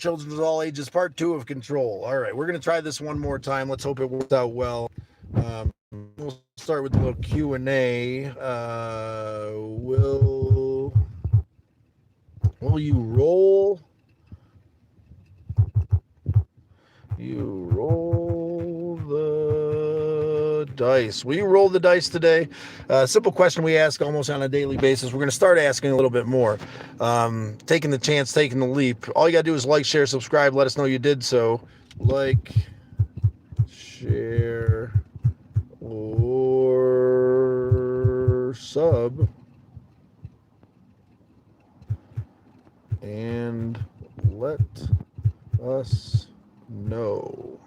children of all ages, part 2 of Control. All right, we're going to try this one more time. Let's hope it works out well. We'll start with a little Q&A. Will you roll? You roll the dice. Will you roll the dice today? Simple question we ask almost on a daily basis. We're going to start asking a little bit more. Taking the chance, taking the leap. All you got to do is like, share, subscribe. Let us know you did so. Like, share, or sub. And let us know.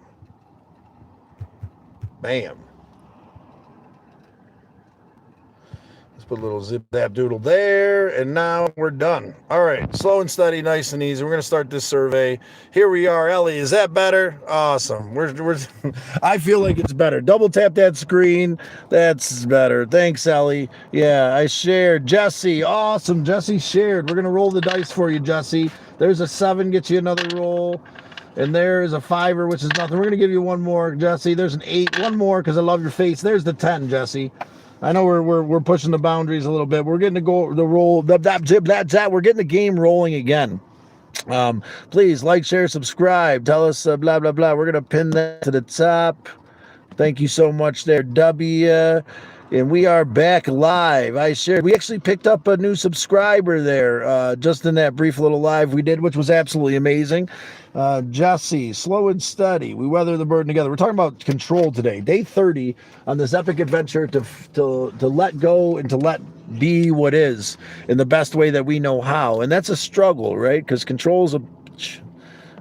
Bam. Let's put a little zip zap doodle there, and now we're done. All right, slow and steady, nice and easy. We're gonna start this survey. Here we are, Ellie. Is that better? Awesome. We're I feel like it's better. Double tap that screen. That's better. Thanks, Ellie. Yeah, I shared. Jesse, awesome. Jesse shared. We're gonna roll the dice for you, Jesse. There's a 7, get you another roll. And there's a 5, which is nothing. We're going to give you one more, Jesse. There's an 8. One more because I love your face. There's the 10, Jesse. I know we're pushing the boundaries a little bit. We're getting to go the roll. We're getting the game rolling again. Please like, share, subscribe. Tell us blah, blah, blah. We're going to pin that to the top. Thank you so much there, W. And we are back live. I shared. We actually picked up a new subscriber there just in that brief little live we did, which was absolutely amazing. Jesse, slow and steady. We weather the burden together. We're talking about Control today. Day 30 on this epic adventure to let go and to let be what is in the best way that we know how. And that's a struggle, right? Because Control is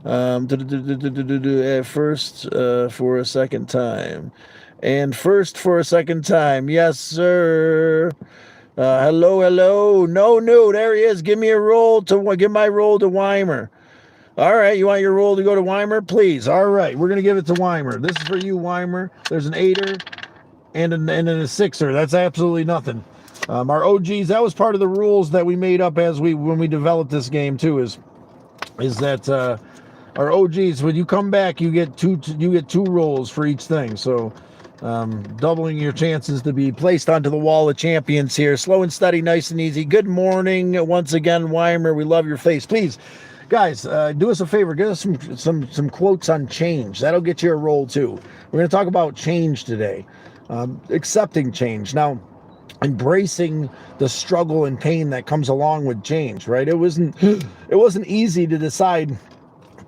at first for a second time. And first for a second time. Yes, sir. Hello. No, there he is. Give my roll to Weimer. All right, you want your roll to go to Weimer? Please. All right, we're going to give it to Weimer. This is for you, Weimer. There's an 8er and a 6er. That's absolutely nothing. Our OGs, that was part of the rules that we made up when we developed this game too, is that our OGs, when you come back, you get two rolls for each thing. So doubling your chances to be placed onto the wall of champions here. Slow and steady, nice and easy. Good morning once again, Weimer. We love your face. Please, guys, do us a favor. Give us some quotes on change. That'll get you a roll too. We're going to talk about change today. Accepting change. Now, embracing the struggle and pain that comes along with change, right? It wasn't easy to decide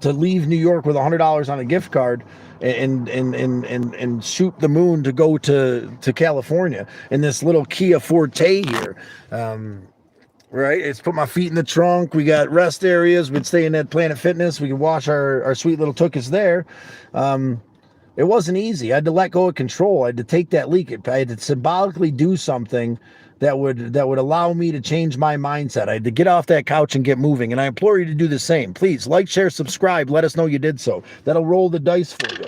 to leave New York with $100 on a gift card and shoot the moon to go to California in this little Kia Forte here. Right? It's put my feet in the trunk. We got rest areas. We'd stay in that Planet Fitness. We could wash our sweet little tuchus there. It wasn't easy. I had to let go of control. I had to take that leak. I had to symbolically do something that would allow me to change my mindset. I had to get off that couch and get moving. And I implore you to do the same. Please like, share, subscribe. Let us know you did so. That'll roll the dice for you.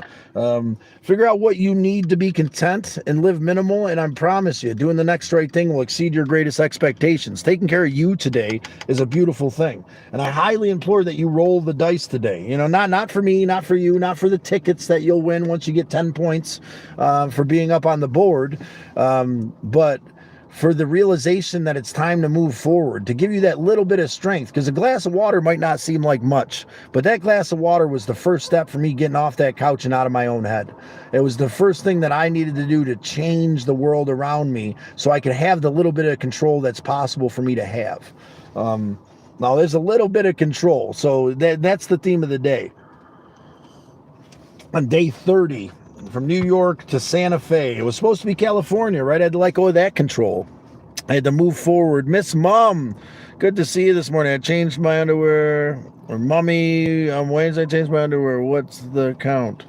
Figure out what you need to be content and live minimal. And I promise you, doing the next right thing will exceed your greatest expectations. Taking care of you today is a beautiful thing. And I highly implore that you roll the dice today. You know, not for me, not for you, not for the tickets that you'll win once you get 10 points for being up on the board. But for the realization that it's time to move forward, to give you that little bit of strength, because a glass of water might not seem like much, but that glass of water was the first step for me getting off that couch and out of my own head. It was the first thing that I needed to do to change the world around me so I could have the little bit of control that's possible for me to have. Now, there's a little bit of control, so that's the theme of the day. On day 30, from New York to Santa Fe. It was supposed to be California, right? I had to let go of that control. I had to move forward. Miss Mom, good to see you this morning. I changed my underwear. Or Mommy, on Wednesday I changed my underwear. What's the count?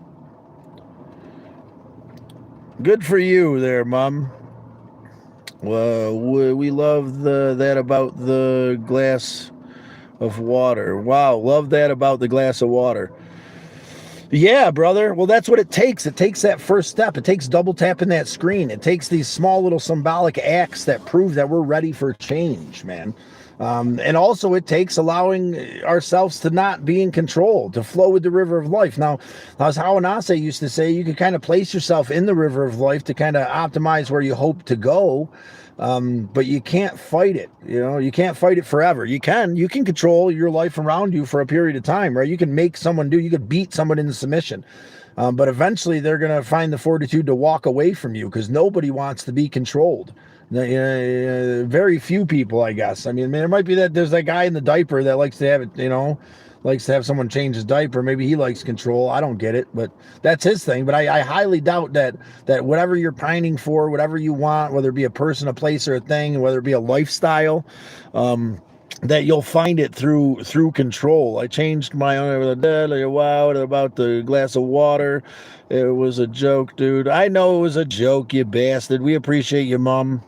Good for you there, Mom. Well, we love that about the glass of water. Wow, love that about the glass of water. Yeah, brother. Well, that's what it takes. It takes that first step. It takes double tapping that screen. It takes these small little symbolic acts that prove that we're ready for change, man. And also it takes allowing ourselves to not be in control, to flow with the river of life. Now, as Hawanase used to say, you can kind of place yourself in the river of life to kind of optimize where you hope to go. But you can't fight it. You can't fight it forever. You can control your life around you for a period of time, right? You can make someone you could beat someone into submission. But eventually they're going to find the fortitude to walk away from you, because nobody wants to be controlled. Very few people, I guess. I mean, there might be there's that guy in the diaper that likes to have it, likes to have someone change his diaper. Maybe he likes control. I don't get it, but that's his thing. But I highly doubt that whatever you're pining for, whatever you want, whether it be a person, a place, or a thing, whether it be a lifestyle, that you'll find it through control. I changed my own wow about the glass of water. It was a joke, dude. I know it was a joke, you bastard. We appreciate you, Mom.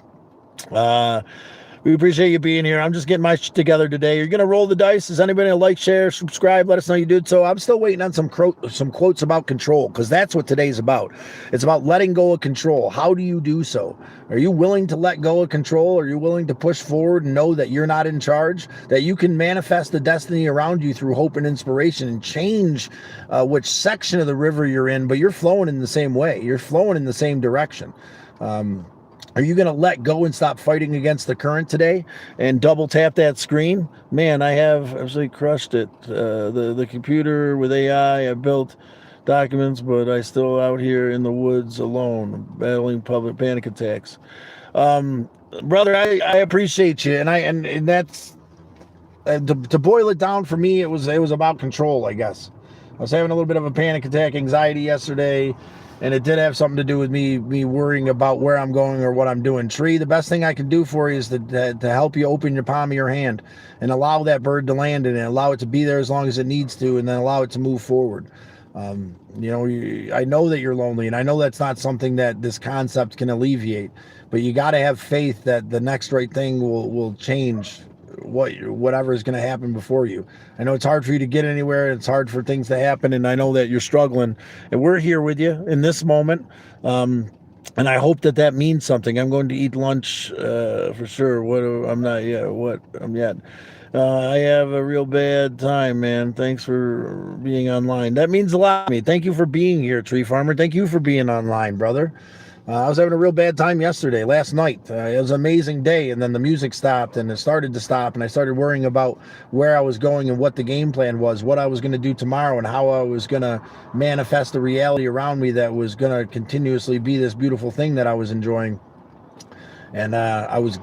We appreciate you being here. I'm just getting my shit together today. You're going to roll the dice. Is anybody going to like, share, subscribe? Let us know you did so. I'm still waiting on some quotes about control, because that's what today's about. It's about letting go of control. How do you do so? Are you willing to let go of control? Are you willing to push forward and know that you're not in charge? That you can manifest the destiny around you through hope and inspiration, and change which section of the river you're in, but you're flowing in the same way. You're flowing in the same direction. Are you going to let go and stop fighting against the current today and double tap that screen? Man, I have absolutely crushed it. The computer with AI, I built documents, but I still out here in the woods alone, battling public panic attacks. Brother, I appreciate you, and that's to boil it down for me. It was about control, I guess. I was having a little bit of a panic attack, anxiety yesterday. And it did have something to do with me worrying about where I'm going or what I'm doing. Tree, the best thing I can do for you is to help you open your palm of your hand and allow that bird to land in it, allow it to be there as long as it needs to, and then allow it to move forward. I know that you're lonely, and I know that's not something that this concept can alleviate, but you got to have faith that the next right thing will change whatever is going to happen before you. I know it's hard for you to get anywhere. It's hard for things to happen, and I know that you're struggling, and we're here with you in this moment. And I hope that means something. I'm going to eat lunch for sure. I have a real bad time, man. Thanks for being online. That means a lot to me. Thank you for being here, Tree Farmer. Thank you for being online, brother. I was having a real bad time last night. It was an amazing day, and then the music stopped, and it started to stop, and I started worrying about where I was going and what the game plan was, what I was going to do tomorrow, and how I was going to manifest the reality around me that was going to continuously be this beautiful thing that I was enjoying. And I was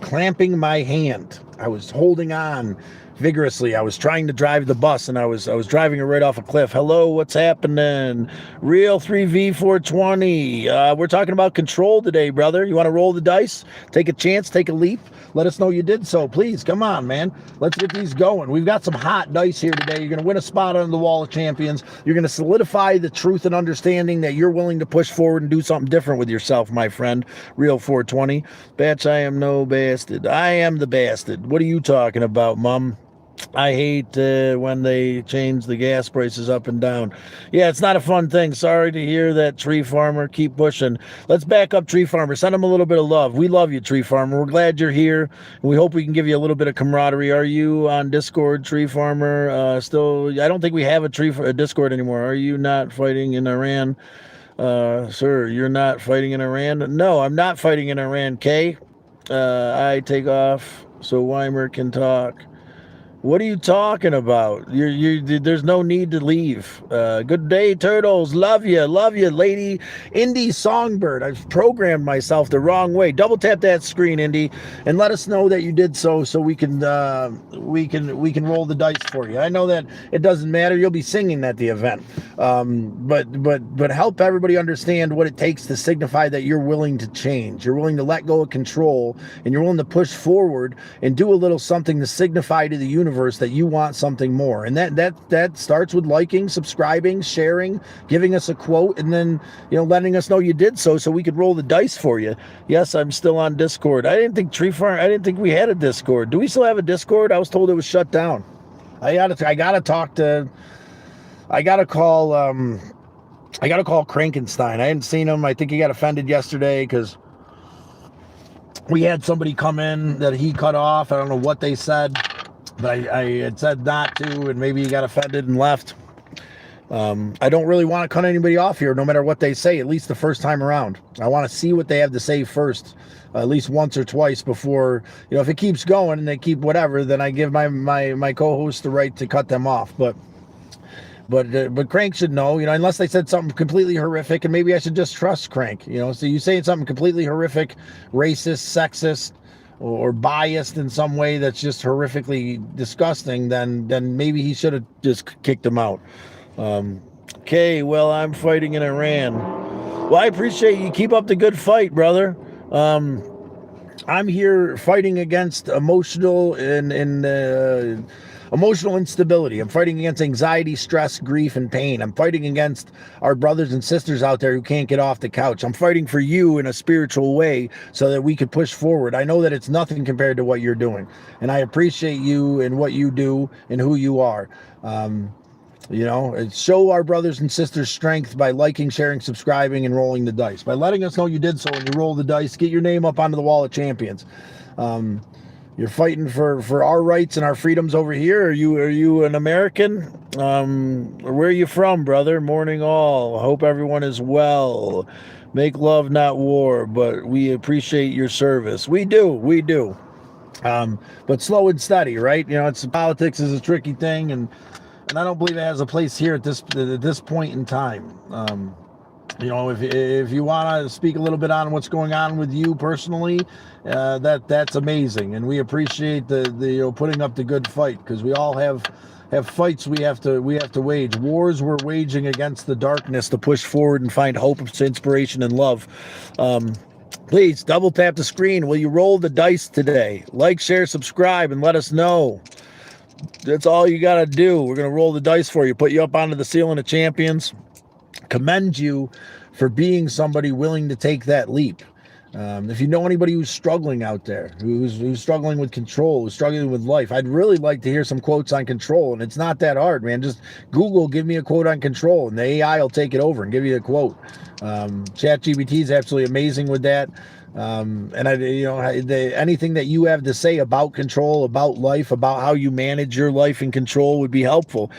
clamping my hand. I was holding on vigorously. I was trying to drive the bus, and I was driving it right off a cliff. Hello, what's happening? Real 3V420. We're talking about control today, brother. You want to roll the dice? Take a chance, take a leap. Let us know you did so. Please, come on, man. Let's get these going. We've got some hot dice here today. You're going to win a spot on the Wall of Champions. You're going to solidify the truth and understanding that you're willing to push forward and do something different with yourself, my friend. Real 420. Batch, I am no bastard. I am the bastard. What are you talking about, Mum? I hate when they change the gas prices up and down. Yeah, it's not a fun thing. Sorry to hear that, Tree Farmer. Keep pushing. Let's back up, Tree Farmer. Send them a little bit of love. We love you, Tree Farmer. We're glad you're here, and we hope we can give you a little bit of camaraderie. Are you on Discord, Tree Farmer? Still, I don't think we have a Discord anymore. Are you not fighting in Iran? Sir, you're not fighting in Iran? No, I'm not fighting in Iran, Kay. I take off so Weimer can talk. What are you talking about? There's no need to leave. Good day, turtles. Love you, lady. Indy Songbird. I've programmed myself the wrong way. Double tap that screen, Indy, and let us know that you did so we can roll the dice for you. I know that it doesn't matter. You'll be singing at the event, but help everybody understand what it takes to signify that you're willing to change. You're willing to let go of control, and you're willing to push forward and do a little something to signify to the universe that you want something more. And that starts with liking, subscribing, sharing, giving us a quote, and then letting us know you did so we could roll the dice for you. Yes, I'm still on Discord. I didn't think we had a Discord. Do we still have a Discord? I was told it was shut down. I gotta call Krankenstein. I hadn't seen him. I think he got offended yesterday because we had somebody come in that he cut off. I don't know what they said, but I had said not to, and maybe he got offended and left. I don't really want to cut anybody off here, no matter what they say, at least the first time around. I want to see what they have to say first, at least once or twice before, if it keeps going and they keep whatever, then I give my co-host the right to cut them off. But Crank should know, unless they said something completely horrific, and maybe I should just trust Crank, so you saying something completely horrific, racist, sexist, or biased in some way that's just horrifically disgusting, then maybe he should have just kicked him out. Okay, well, I'm fighting in Iran. Well, I appreciate you. Keep up the good fight, brother. I'm here fighting against emotional instability. I'm fighting against anxiety, stress, grief, and pain. I'm fighting against our brothers and sisters out there who can't get off the couch. I'm fighting for you in a spiritual way so that we could push forward. I know that it's nothing compared to what you're doing, and I appreciate you and what you do and who you are. Show our brothers and sisters strength by liking, sharing, subscribing, and rolling the dice. By letting us know you did so when you roll the dice, get your name up onto the wall of champions. You're fighting for our rights and our freedoms over here. Are you an American? Where are you from, brother? Morning all. I hope everyone is well. Make love, not war, but we appreciate your service. We do. But slow and steady, right? Politics is a tricky thing, and I don't believe it has a place here at this point in time. If you want to speak a little bit on what's going on with you personally, that's amazing, and we appreciate the putting up the good fight, because we all have fights we have to wage, wars we're waging against the darkness to push forward and find hope, inspiration, and love. Please double tap the screen. Will you roll the dice today? Like, share, subscribe, and let us know. That's all you got to do. We're going to roll the dice for you, put you up onto the ceiling of champions, commend you for being somebody willing to take that leap. If you know anybody who's struggling out there, who's struggling with control, who's struggling with life, I'd really like to hear some quotes on control. And it's not that hard, man. Just Google, give me a quote on control, and the AI will take it over and give you a quote. ChatGPT is absolutely amazing with that. Anything that you have to say about control, about life, about how you manage your life and control would be helpful.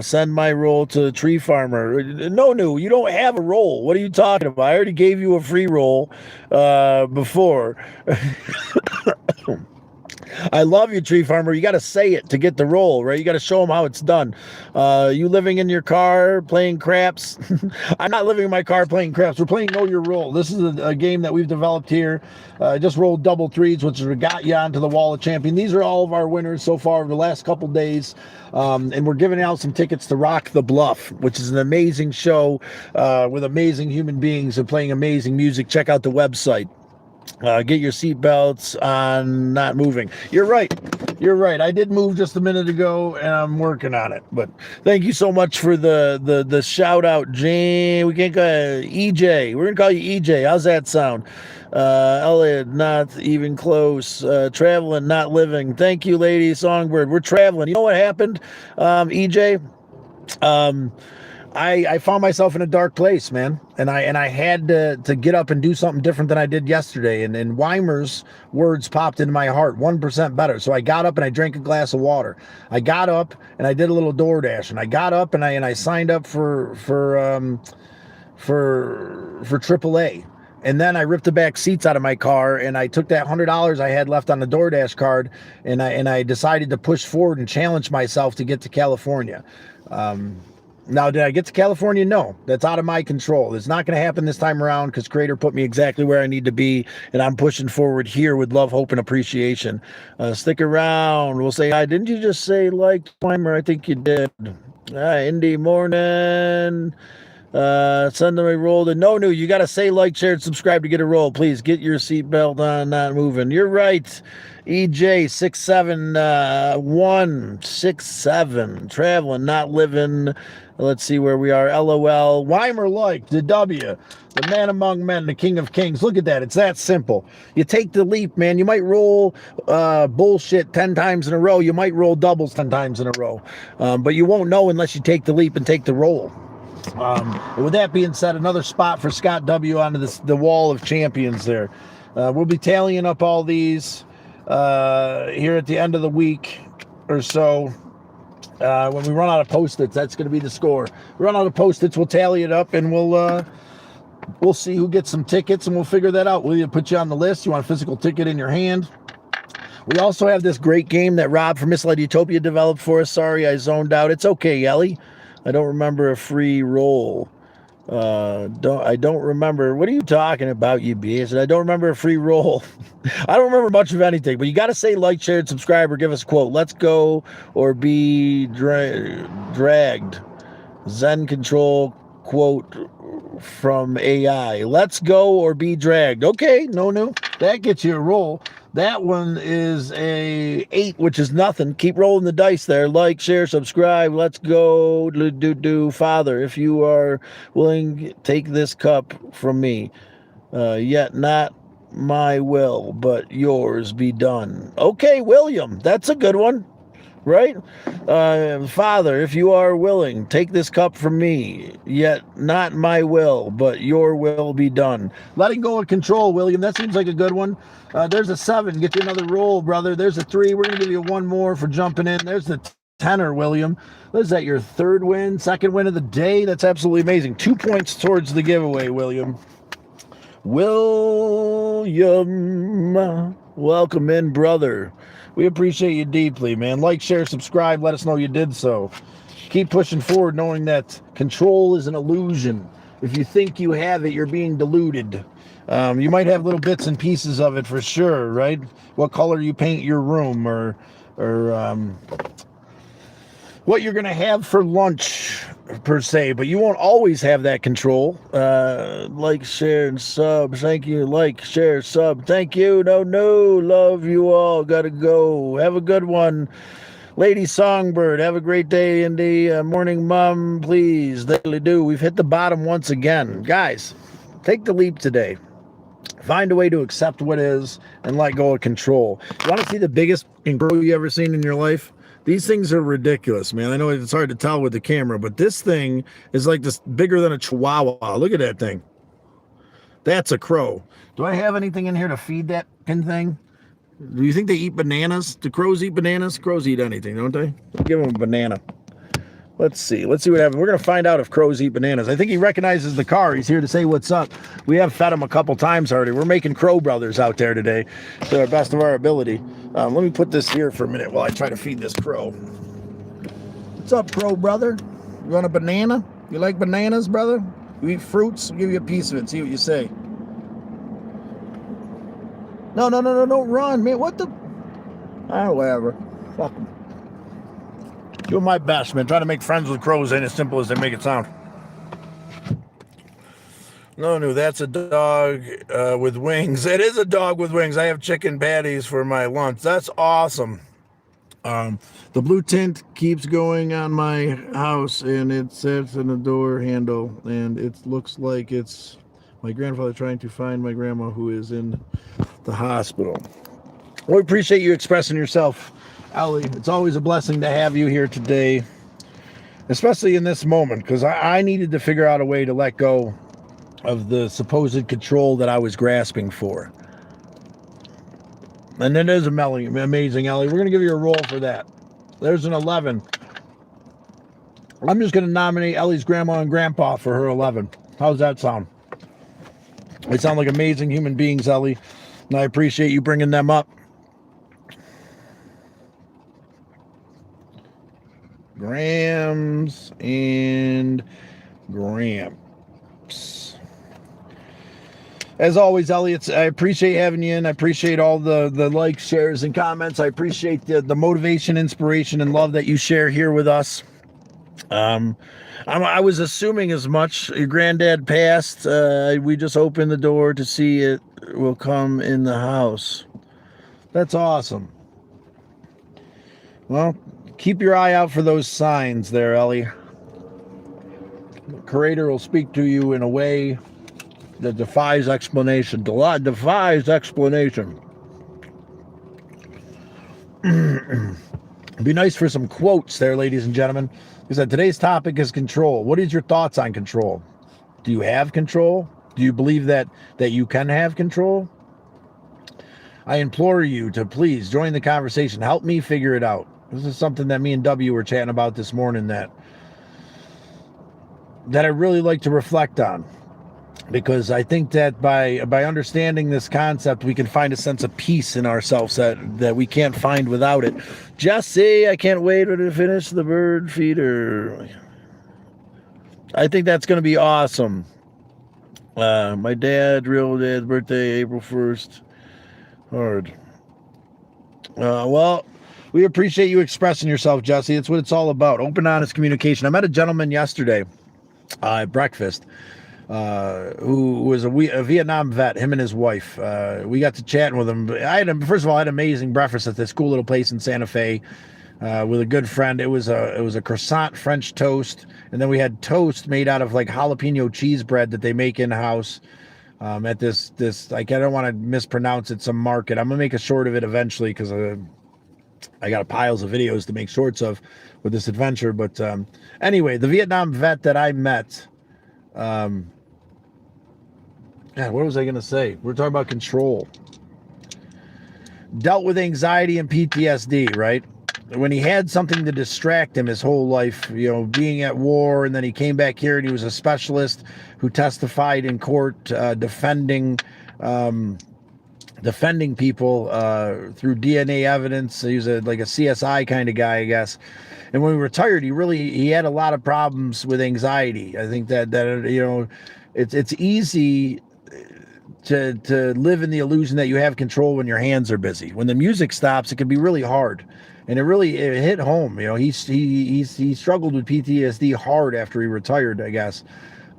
Send my role to Tree Farmer. No, you don't have a role. What are you talking about? I already gave you a free role before. I love you, Tree Farmer. You got to say it to get the role, right? You got to show them how it's done. You living in your car playing craps? I'm not living in my car playing craps. We're playing Know Your Role. This is a game that we've developed here. I just rolled double threes, which got you onto the wall of champion. These are all of our winners so far over the last couple days. And we're giving out some tickets to Rock the Bluff, which is an amazing show with amazing human beings and playing amazing music. Check out the website. Get your seatbelts on, not moving. You're right. I did move just a minute ago, and I'm working on it. But thank you so much for the shout out, Jane. We can't go EJ. We're gonna call you EJ. How's that sound? Elliot, not even close. Traveling, not living. Thank you, lady Songbird. We're traveling. You know what happened, EJ? I found myself in a dark place, man, and I had to get up and do something different than I did yesterday. And Weimer's words popped into my heart, 1% better. So I got up and I drank a glass of water. I got up and I did a little DoorDash, and I got up and I signed up for AAA. And then I ripped the back seats out of my car, and I took that $100 I had left on the DoorDash card, and I decided to push forward and challenge myself to get to California. Now, did I get to California? No, that's out of my control. It's not going to happen this time around, because Creator put me exactly where I need to be, and I'm pushing forward here with love, hope, and appreciation. Stick around. We'll say hi. Didn't you just say like Climber? I think you did. Indy morning. Send them a roll to no new. You got to say like, share, and subscribe to get a roll. Please get your seatbelt on, not moving. You're right. EJ 67167 traveling, not living. Let's see where we are. LOL. Weimer liked the W, the man among men, the king of kings. Look at that. It's that simple. You take the leap, man. You might roll bullshit 10 times in a row. You might roll doubles 10 times in a row. But you won't know unless you take the leap and take the roll. With that being said, another spot for Scott W. onto the wall of champions there. We'll be tallying up all these here at the end of the week or so. When we run out of Post-its, that's going to be the score. We run out of Post-its, we'll tally it up, and we'll see who gets some tickets, and we'll figure that out. We'll either put you on the list. You want a physical ticket in your hand. We also have this great game that Rob from Misled Utopia developed for us. Sorry, I zoned out. It's okay, Ellie. I don't remember a free roll. I don't remember. What are you talking about, you beast? I don't remember a free roll. I don't remember much of anything, but you got to say like, share, and subscribe, or give us a quote. Let's go or be dragged. Zen control quote from AI. Let's go or be dragged. Okay, no. That gets you a roll. That one is a 8, which is nothing. Keep rolling the dice there. Like, share, subscribe. Let's go. Father, if you are willing, take this cup from me. Yet not my will, but yours be done. Okay, William. That's a good one. Right? Father, if you are willing, take this cup from me, yet not my will, but your will be done. Letting go of control, William. That seems like a good one. There's a 7. Get you another roll, brother. There's a 3. We're going to give you one more for jumping in. There's the tenor, William. Is that your third win, second win of the day? That's absolutely amazing. 2 points towards the giveaway, William. William, welcome in, brother. We appreciate you deeply, man. Like, share, subscribe. Let us know you did so. Keep pushing forward knowing that control is an illusion. If you think you have it, you're being deluded. You might have little bits and pieces of it for sure, right? What color you paint your room or what you're going to have for lunch per se, but you won't always have that control. Like, share, and sub. Thank you. Like, share, sub. Thank you. No. Love you all. Gotta go. Have a good one. Lady Songbird, have a great day. In the morning, Mom, please. Daily do. We've hit the bottom once again. Guys, take the leap today. Find a way to accept what is and let go of control. You want to see the biggest grow you ever seen in your life? These things are ridiculous, man. I know it's hard to tell with the camera, but this thing is like this bigger than a chihuahua. Look at that thing. That's a crow. Do I have anything in here to feed that thing? Do you think they eat bananas? Do crows eat bananas? Crows eat anything, don't they? I'll give them a banana. Let's see what happens. We're going to find out if crows eat bananas. I think he recognizes the car. He's here to say what's up. We have fed him a couple times already. We're making crow brothers out there today to the best of our ability. Let me put this here for a minute while I try to feed this crow. What's up, crow brother? You want a banana? You like bananas, brother? You eat fruits? I'll give you a piece of it. See what you say. No, don't run, man. What the? Whatever. Fuck them. Doing my best, man. Trying to make friends with crows ain't as simple as they make it sound. No, that's a dog with wings. It is a dog with wings. I have chicken patties for my lunch. That's awesome. The blue tint keeps going on my house, and it sits in the door handle, and it looks like it's my grandfather trying to find my grandma who is in the hospital. We appreciate you expressing yourself, Ellie. It's always a blessing to have you here today, especially in this moment, because I needed to figure out a way to let go of the supposed control that I was grasping for. And it is amazing, Ellie. We're going to give you a roll for that. There's an 11. I'm just going to nominate Ellie's grandma and grandpa for her 11. How's that sound? They sound like amazing human beings, Ellie, and I appreciate you bringing them up. Grams and Gramps. As always, Elliot, I appreciate having you in. I appreciate all the likes, shares, and comments. I appreciate the motivation, inspiration, and love that you share here with us. I was assuming as much. Your granddad passed. We just opened the door to see it will come in the house. That's awesome. Well, keep your eye out for those signs there, Ellie. The Creator will speak to you in a way that defies explanation. Defies explanation. It'd be nice for some quotes there, ladies and gentlemen. Because today's topic is control. What is your thoughts on control? Do you have control? Do you believe that you can have control? I implore you to please join the conversation. Help me figure it out. This is something that me and W were chatting about this morning that I really like to reflect on, because I think that by understanding this concept, we can find a sense of peace in ourselves that we can't find without it. Jesse, I can't wait to finish the bird feeder. I think that's going to be awesome. My real dad's birthday, April 1st. Hard. Well, we appreciate you expressing yourself, Jesse. It's what it's all about. Open, honest communication. I met a gentleman yesterday at breakfast who was a Vietnam vet, him and his wife. We got to chatting with him. First of all, I had amazing breakfast at this cool little place in Santa Fe with a good friend. It was a croissant French toast, and then we had toast made out of like jalapeno cheese bread that they make in-house at this like, I don't want to mispronounce it, some market. I'm gonna make a short of it eventually, because I got piles of videos to make shorts of with this adventure. But anyway, the Vietnam vet that I met, what was I going to say? We're talking about control. Dealt with anxiety and PTSD, right? When he had something to distract him his whole life, being at war, and then he came back here and he was a specialist who testified in court defending people through DNA evidence. He was like a CSI kind of guy, I guess. And when he retired, he had a lot of problems with anxiety. I think that it's easy to live in the illusion that you have control when your hands are busy. When the music stops, it can be really hard. And it hit home. He struggled with PTSD hard after he retired, I guess.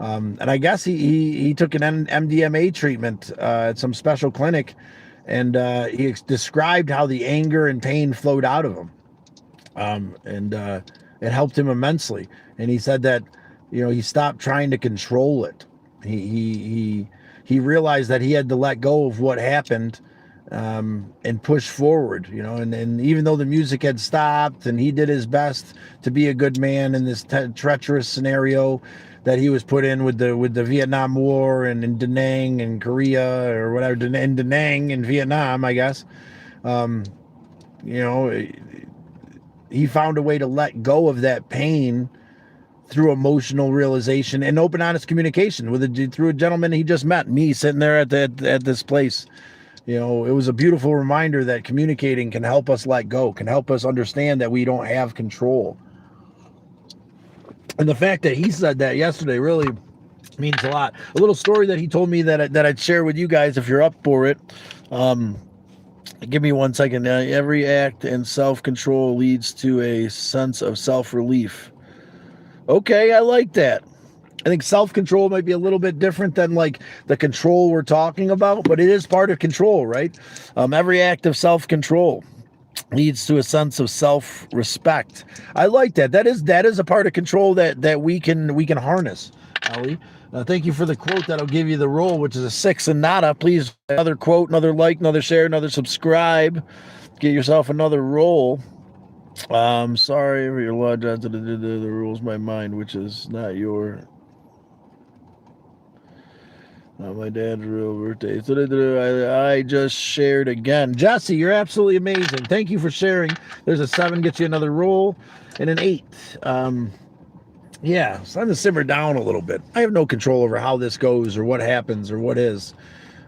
And I guess he took an MDMA treatment at some special clinic, and he described how the anger and pain flowed out of him. And it helped him immensely. And he said that, he stopped trying to control it. He realized that he had to let go of what happened, and push forward, and even though the music had stopped and he did his best to be a good man in this treacherous scenario that he was put in with the Vietnam War and in Da Nang and Korea, or whatever, in Da Nang in Vietnam, I guess, he found a way to let go of that pain through emotional realization and open, honest communication through a gentleman he just met, me sitting there at this place. It was a beautiful reminder that communicating can help us let go, can help us understand that we don't have control. And the fact that he said that yesterday really means a lot. A little story that he told me that I'd share with you guys if you're up for it. Give me 1 second. Every act and self-control leads to a sense of self-relief. Okay, I like that. I think self-control might be a little bit different than like the control we're talking about, but it is part of control, right? Every act of self-control leads to a sense of self-respect. I like that. That is a part of control that we can harness, Ali. Thank you for the quote. That'll give you the roll, which is a 6 and nada. Please, another quote, another like, another share, another subscribe. Get yourself another roll. Sorry for your lodge. The rules my mind, which is not your. My dad's real birthday. I just shared again. Jesse, you're absolutely amazing. Thank you for sharing. There's a 7, gets you another roll, and an 8. Yeah, it's time to simmer down a little bit. I have no control over how this goes or what happens or what is.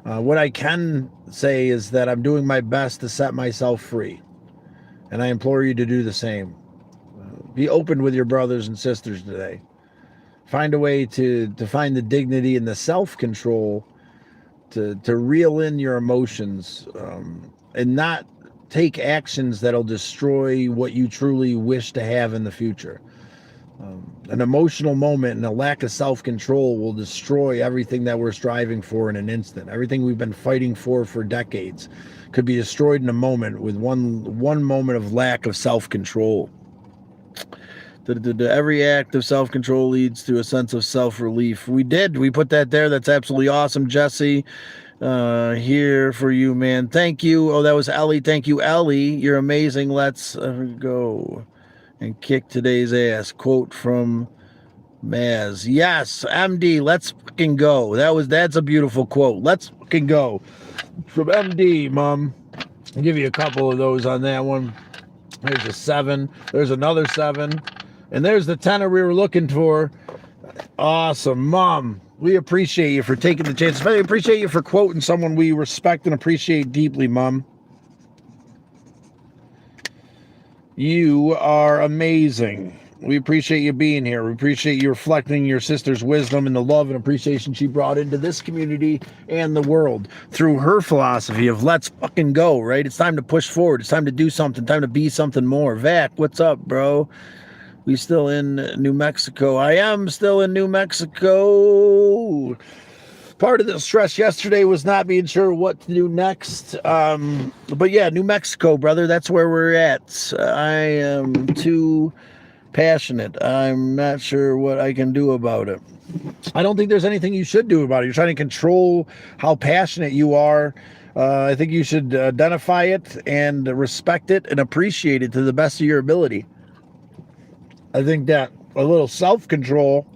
What I can say is that I'm doing my best to set myself free. And I implore you to do the same. Be open with your brothers and sisters today. Find a way to find the dignity and the self-control to reel in your emotions, and not take actions that'll destroy what you truly wish to have in the future. An emotional moment and a lack of self-control will destroy everything that we're striving for in an instant. Everything we've been fighting for decades could be destroyed in a moment with one moment of lack of self-control. Every act of self-control leads to a sense of self-relief. We put that there. That's absolutely awesome, Jesse. Here for you, man. Thank you. Oh, that was Ellie. Thank you, Ellie. You're amazing. Let's go and kick today's ass. Quote from Maz. Yes, MD, let's fucking go. That's a beautiful quote. Let's fucking go. From MD, Mom. I'll give you a couple of those on that one. There's a 7. There's another 7. And there's the tenor we were looking for. Awesome, Mom. We appreciate you for taking the chance. Especially appreciate you for quoting someone we respect and appreciate deeply, Mom. You are amazing. We appreciate you being here. We appreciate you reflecting your sister's wisdom and the love and appreciation she brought into this community and the world through her philosophy of let's fucking go, right? It's time to push forward. It's time to do something. Time to be something more. Vac, what's up, bro? We still in New Mexico. I am still in New Mexico. Part of the stress yesterday was not being sure what to do next. But yeah, New Mexico, brother, that's where we're at. I am too passionate. I'm not sure what I can do about it. I don't think there's anything you should do about it. You're trying to control how passionate you are. I think you should identify it and respect it and appreciate it to the best of your ability. I think that a little self-control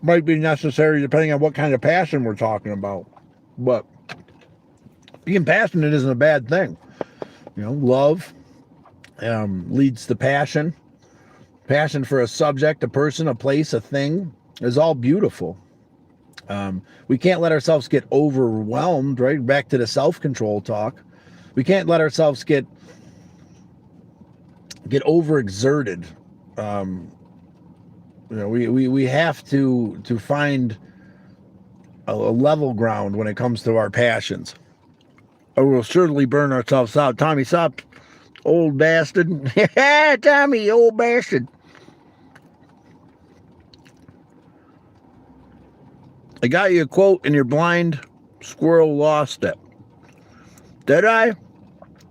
might be necessary depending on what kind of passion we're talking about. But being passionate isn't a bad thing. You know, love leads to passion. Passion for a subject, a person, a place, a thing is all beautiful. We can't let ourselves get overwhelmed, right? Back to the self-control talk. We can't let ourselves get overexerted. You know, we have to find a level ground when it comes to our passions, or we'll surely burn ourselves out. Tommy, stop, old bastard. Tommy, old bastard. I got you a quote and your blind squirrel lost it. Did I?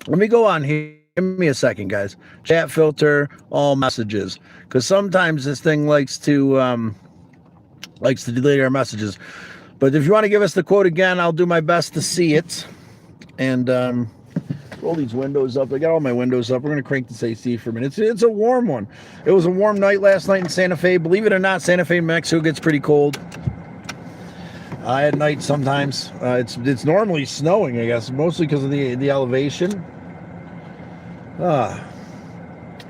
Let me go on here. Give me a second, guys. Chat filter all messages, because sometimes this thing likes to delete our messages. But if you want to give us the quote again, I'll do my best to see it. And roll these windows up. I got all my windows up. We're gonna crank this AC for a minute. It's a warm one. It was a warm night last night in Santa Fe. Believe it or not, Santa Fe, Mexico gets pretty cold. At night sometimes. It's normally snowing, I guess, mostly because of the elevation.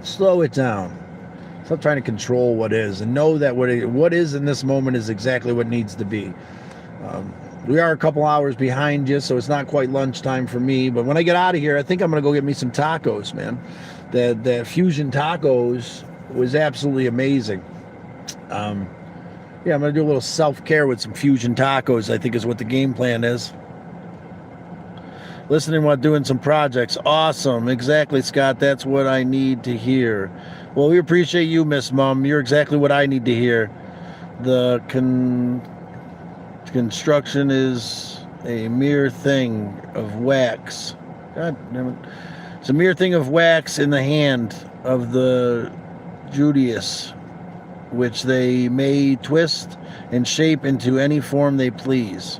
Slow it down. Stop trying to control what is, and know that what is in this moment is exactly what needs to be. We are a couple hours behind you, so it's not quite lunchtime for me. But when I get out of here, I think I'm gonna go get me some tacos, man. That fusion tacos was absolutely amazing. Yeah, I'm gonna do a little self-care with some fusion tacos, I think is what the game plan is. Listening while doing some projects. Awesome. Exactly, Scott. That's what I need to hear. Well, we appreciate you, Miss Mom. You're exactly what I need to hear. The construction is a mere thing of wax. God damn it. It's a mere thing of wax in the hand of the Judaeus, which they may twist and shape into any form they please.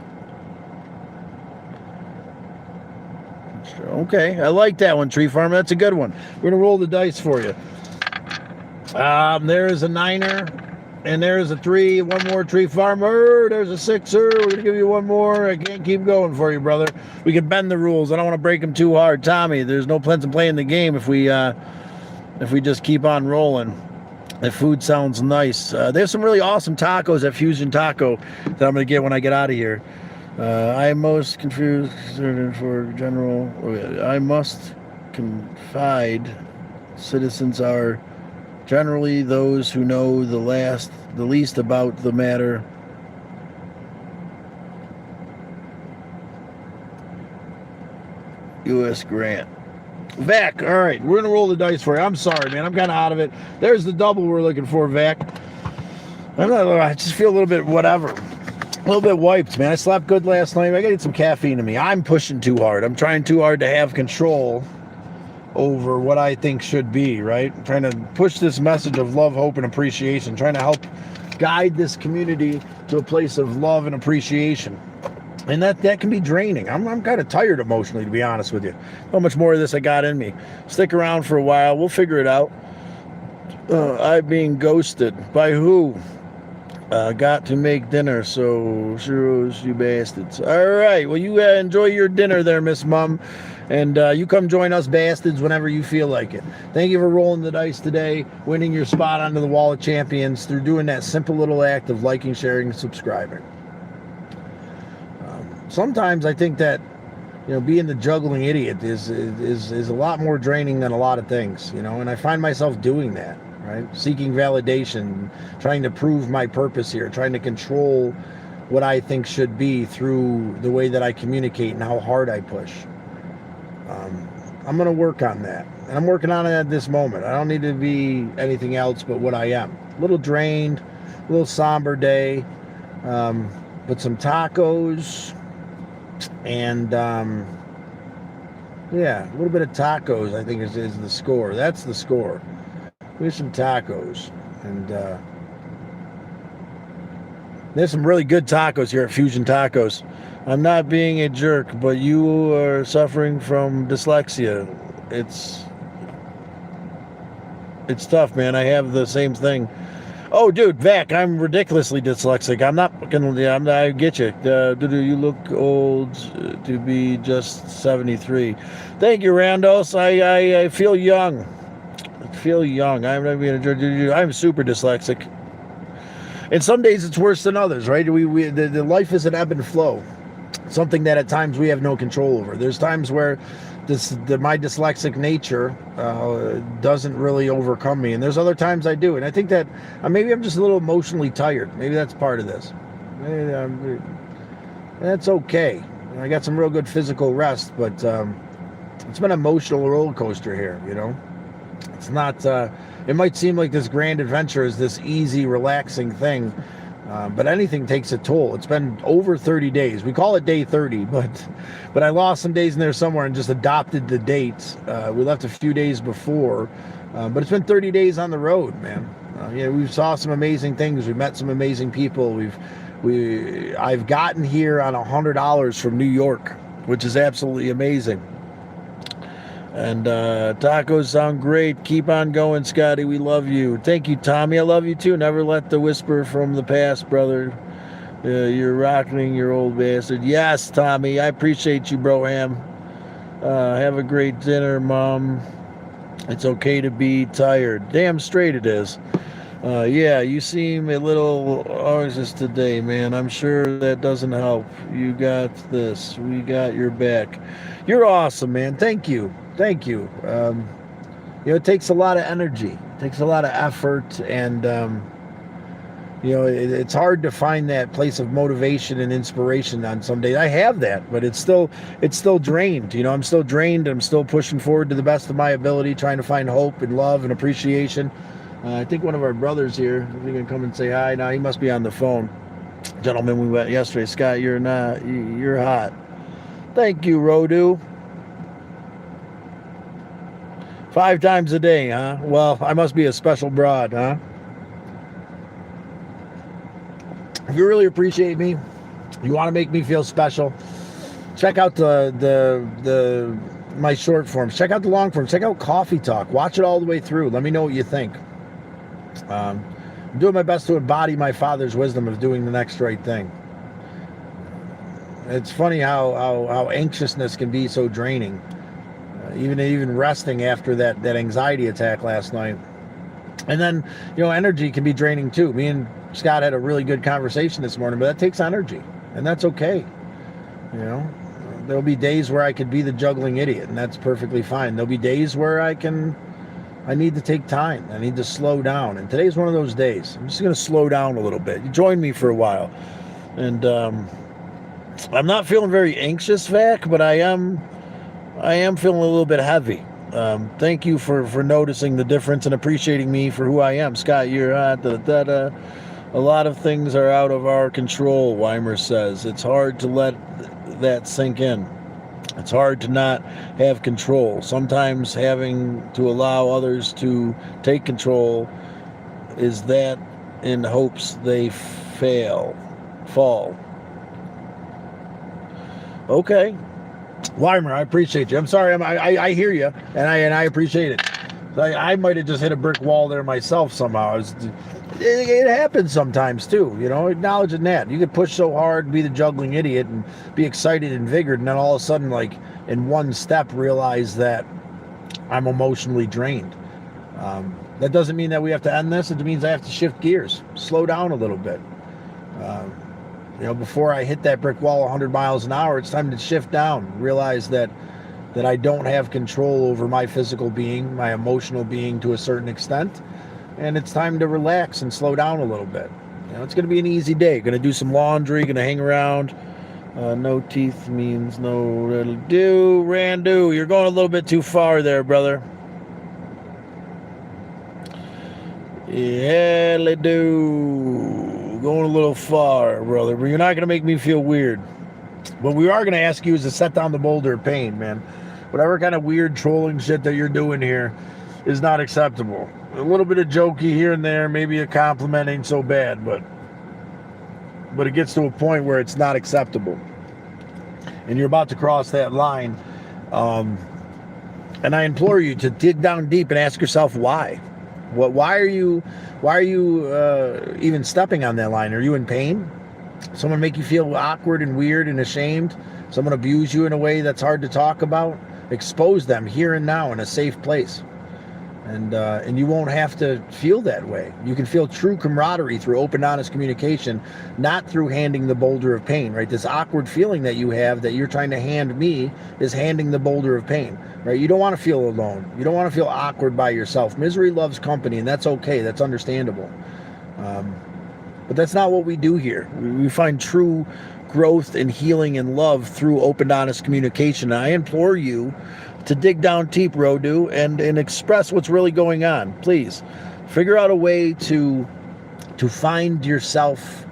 Okay, I like that one, Tree Farmer. That's a good one. We're going to roll the dice for you. There's a 9er, and there's a 3. One more, Tree Farmer. There's a 6er. We're going to give you one more. I can't keep going for you, brother. We can bend the rules. I don't want to break them too hard. Tommy, there's no plans in playing the game if we just keep on rolling. The food sounds nice. There's some really awesome tacos at Fusion Taco that I'm going to get when I get out of here. I most confused for general. I must confide. Citizens are generally those who know the least about the matter. U.S. Grant. Vac, all right, we're gonna roll the dice for you. I'm sorry, man. I'm kind of out of it. There's the double we're looking for, Vac. I just feel a little bit whatever. A little bit wiped, man. I slept good last night. I gotta get some caffeine in me. I'm pushing too hard. I'm trying too hard to have control over what I think should be, right? I'm trying to push this message of love, hope, and appreciation. Trying to help guide this community to a place of love and appreciation. And that can be draining. I'm kind of tired emotionally, to be honest with you. How much more of this I got in me. Stick around for a while. We'll figure it out. I'm being ghosted. By who? Got to make dinner, so churros, you bastards. All right, well, you enjoy your dinner there, Miss Mom, and you come join us bastards whenever you feel like it. Thank you for rolling the dice today, winning your spot onto the Wall of Champions through doing that simple little act of liking, sharing, and subscribing. Sometimes I think that being the juggling idiot is a lot more draining than a lot of things, and I find myself doing that, right? Seeking validation, trying to prove my purpose here, trying to control what I think should be through the way that I communicate and how hard I push. I'm going to work on that, and I'm working on it at this moment. I don't need to be anything else but what I am. A little drained, a little somber day, but some tacos. And yeah, a little bit of tacos, I think is the score. That's the score. We have some tacos, and there's some really good tacos here at Fusion Tacos. I'm not being a jerk, but you are suffering from dyslexia. It's tough, man. I have the same thing. Oh, dude, Vac, I'm ridiculously dyslexic. I get you. You look old to be just 73. Thank you, Randos. I feel young. I'm super dyslexic. And some days it's worse than others, right? The life is an ebb and flow. Something that at times we have no control over. There's times where my dyslexic nature doesn't really overcome me, and there's other times I do. And I think that maybe I'm just a little emotionally tired. Maybe that's part of this. That's okay. I got some real good physical rest, but it's been an emotional roller coaster here. It's not. It might seem like this grand adventure is this easy, relaxing thing. But anything takes a toll. It's been over 30 days. We call it day 30, but I lost some days in there somewhere and just adopted the dates. We left a few days before, but it's been 30 days on the road, man. We saw some amazing things. We met some amazing people. I've gotten here on $100 from New York, which is absolutely amazing. And tacos sound great. Keep on going, Scotty. We love you. Thank you, Tommy. I love you too. Never let the whisper from the past, brother. You're rocking your old bastard. Yes, Tommy. I appreciate you, Broham. Have a great dinner, Mom. It's okay to be tired. Damn straight it is. Yeah, you seem a little anxious today, man. I'm sure that doesn't help. You got this. We got your back. You're awesome, man. Thank you. It takes a lot of energy. It takes a lot of effort, and it's hard to find that place of motivation and inspiration on some days. I have that, but it's still drained. I'm still drained. I'm still pushing forward to the best of my ability, trying to find hope and love and appreciation. I think one of our brothers here is going to come and say hi. Now he must be on the phone. Gentleman we met yesterday, Scott, you're hot. Thank you, Rodu. 5 times a day, huh? Well, I must be a special broad, huh? If you really appreciate me, you want to make me feel special, check out my short forms. Check out the long forms. Check out Coffee Talk. Watch it all the way through. Let me know what you think. I'm doing my best to embody my father's wisdom of doing the next right thing. It's funny how anxiousness can be so draining. Even resting after that anxiety attack last night. And then, energy can be draining too. Me and Scott had a really good conversation this morning, but that takes energy, and that's okay. There'll be days where I could be the juggling idiot, and that's perfectly fine. There'll be days where I need to take time. I need to slow down, and today's one of those days. I'm just going to slow down a little bit. You join me for a while. And I'm not feeling very anxious, Vac, but I am feeling a little bit heavy. Thank you for noticing the difference and appreciating me for who I am. Scott, you're hot. A lot of things are out of our control, Weimer says. It's hard to let that sink in. It's hard to not have control. Sometimes having to allow others to take control is that in hopes they fall. Okay. Weimer, I appreciate you. I'm sorry. I hear you, and I appreciate it. I might have just hit a brick wall there myself somehow. I was It happens sometimes too, acknowledging that. You could push so hard, be the juggling idiot, and be excited and vigored, and then all of a sudden, like in one step, realize that I'm emotionally drained. That doesn't mean that we have to end this. It means I have to shift gears, slow down a little bit. Before I hit that brick wall 100 miles an hour, it's time to shift down, realize that I don't have control over my physical being, my emotional being to a certain extent. And it's time to relax and slow down a little bit. It's going to be an easy day. Going to do some laundry, going to hang around. No teeth means no that'll do. Randu, you're going a little bit too far there, brother. Yeah, they do. Going a little far, brother. But you're not going to make me feel weird. What we are going to ask you is to set down the boulder of pain, man. Whatever kind of weird trolling shit that you're doing here is not acceptable. A little bit of jokey here and there, maybe a compliment ain't so bad, but it gets to a point where it's not acceptable. And you're about to cross that line. And I implore you to dig down deep and ask yourself why. Why are you even stepping on that line? Are you in pain? Someone make you feel awkward and weird and ashamed? Someone abuse you in a way that's hard to talk about? Expose them here and now in a safe place. And you won't have to feel that way. You can feel true camaraderie through open, honest communication, not through handing the boulder of pain, right? This awkward feeling that you have that you're trying to hand me is handing the boulder of pain, right? You don't want to feel alone. You don't want to feel awkward by yourself. Misery loves company, and that's okay. That's understandable. But that's not what we do here. We find true growth and healing and love through open, honest communication. And I implore you to dig down deep, Rodu, and express what's really going on. Please figure out a way to find yourself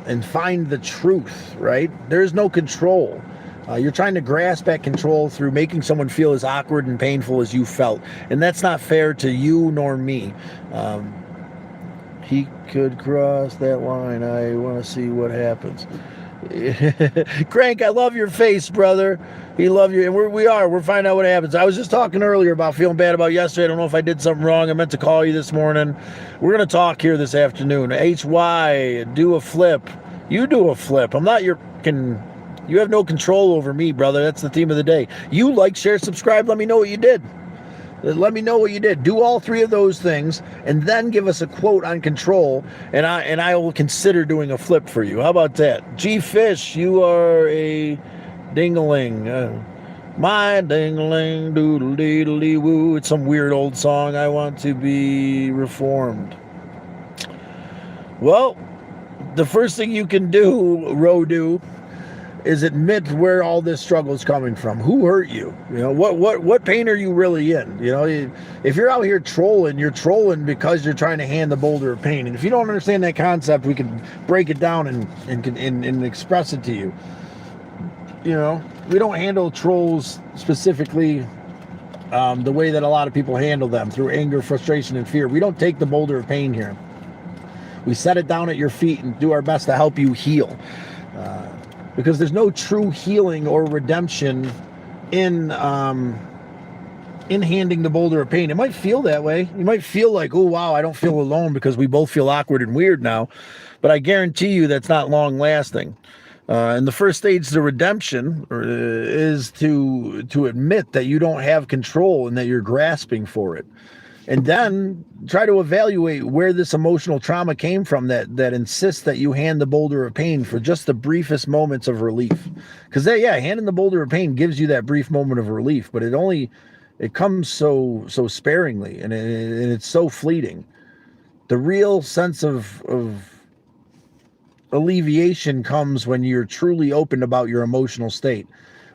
and find the truth, right? There's no control. You're trying to grasp at control through making someone feel as awkward and painful as you felt. And that's not fair to you nor me. He could cross that line. I want to see what happens. Crank, I love your face, brother. He love you, and we're finding out what happens. I was just talking earlier about feeling bad about yesterday. I don't know if I did something wrong. I meant to call you this morning. We're gonna talk here this afternoon. HY, do a flip. You do a flip. I'm not your you have no control over me, brother. That's the theme of the day. You like, share, subscribe. Let me know what you did. Let me know what you did. Do all three of those things, and then give us a quote on control, and I will consider doing a flip for you. How about that? G Fish, you are a ding-a-ling. My ding-a-ling, doodle-dee-dee-woo. It's some weird old song. I want to be reformed. Well, the first thing you can do, Rodu, is admit where all this struggle is coming from. Who hurt you? What pain are you really in? If you're out here trolling, you're trolling because you're trying to hand the boulder of pain. And if you don't understand that concept, we can break it down and express it to you. We don't handle trolls specifically the way that a lot of people handle them, through anger, frustration, and fear. We don't take the boulder of pain here. We set it down at your feet and do our best to help you heal. Because there's no true healing or redemption in handing the boulder of pain. It might feel that way. You might feel like, oh, wow, I don't feel alone because we both feel awkward and weird now. But I guarantee you that's not long lasting. And the first stage to redemption is to admit that you don't have control and that you're grasping for it. And then try to evaluate where this emotional trauma came from that insists that you hand the boulder of pain for just the briefest moments of relief. Because handing the boulder of pain gives you that brief moment of relief, but it comes so sparingly, and it's so fleeting. The real sense of alleviation comes when you're truly open about your emotional state,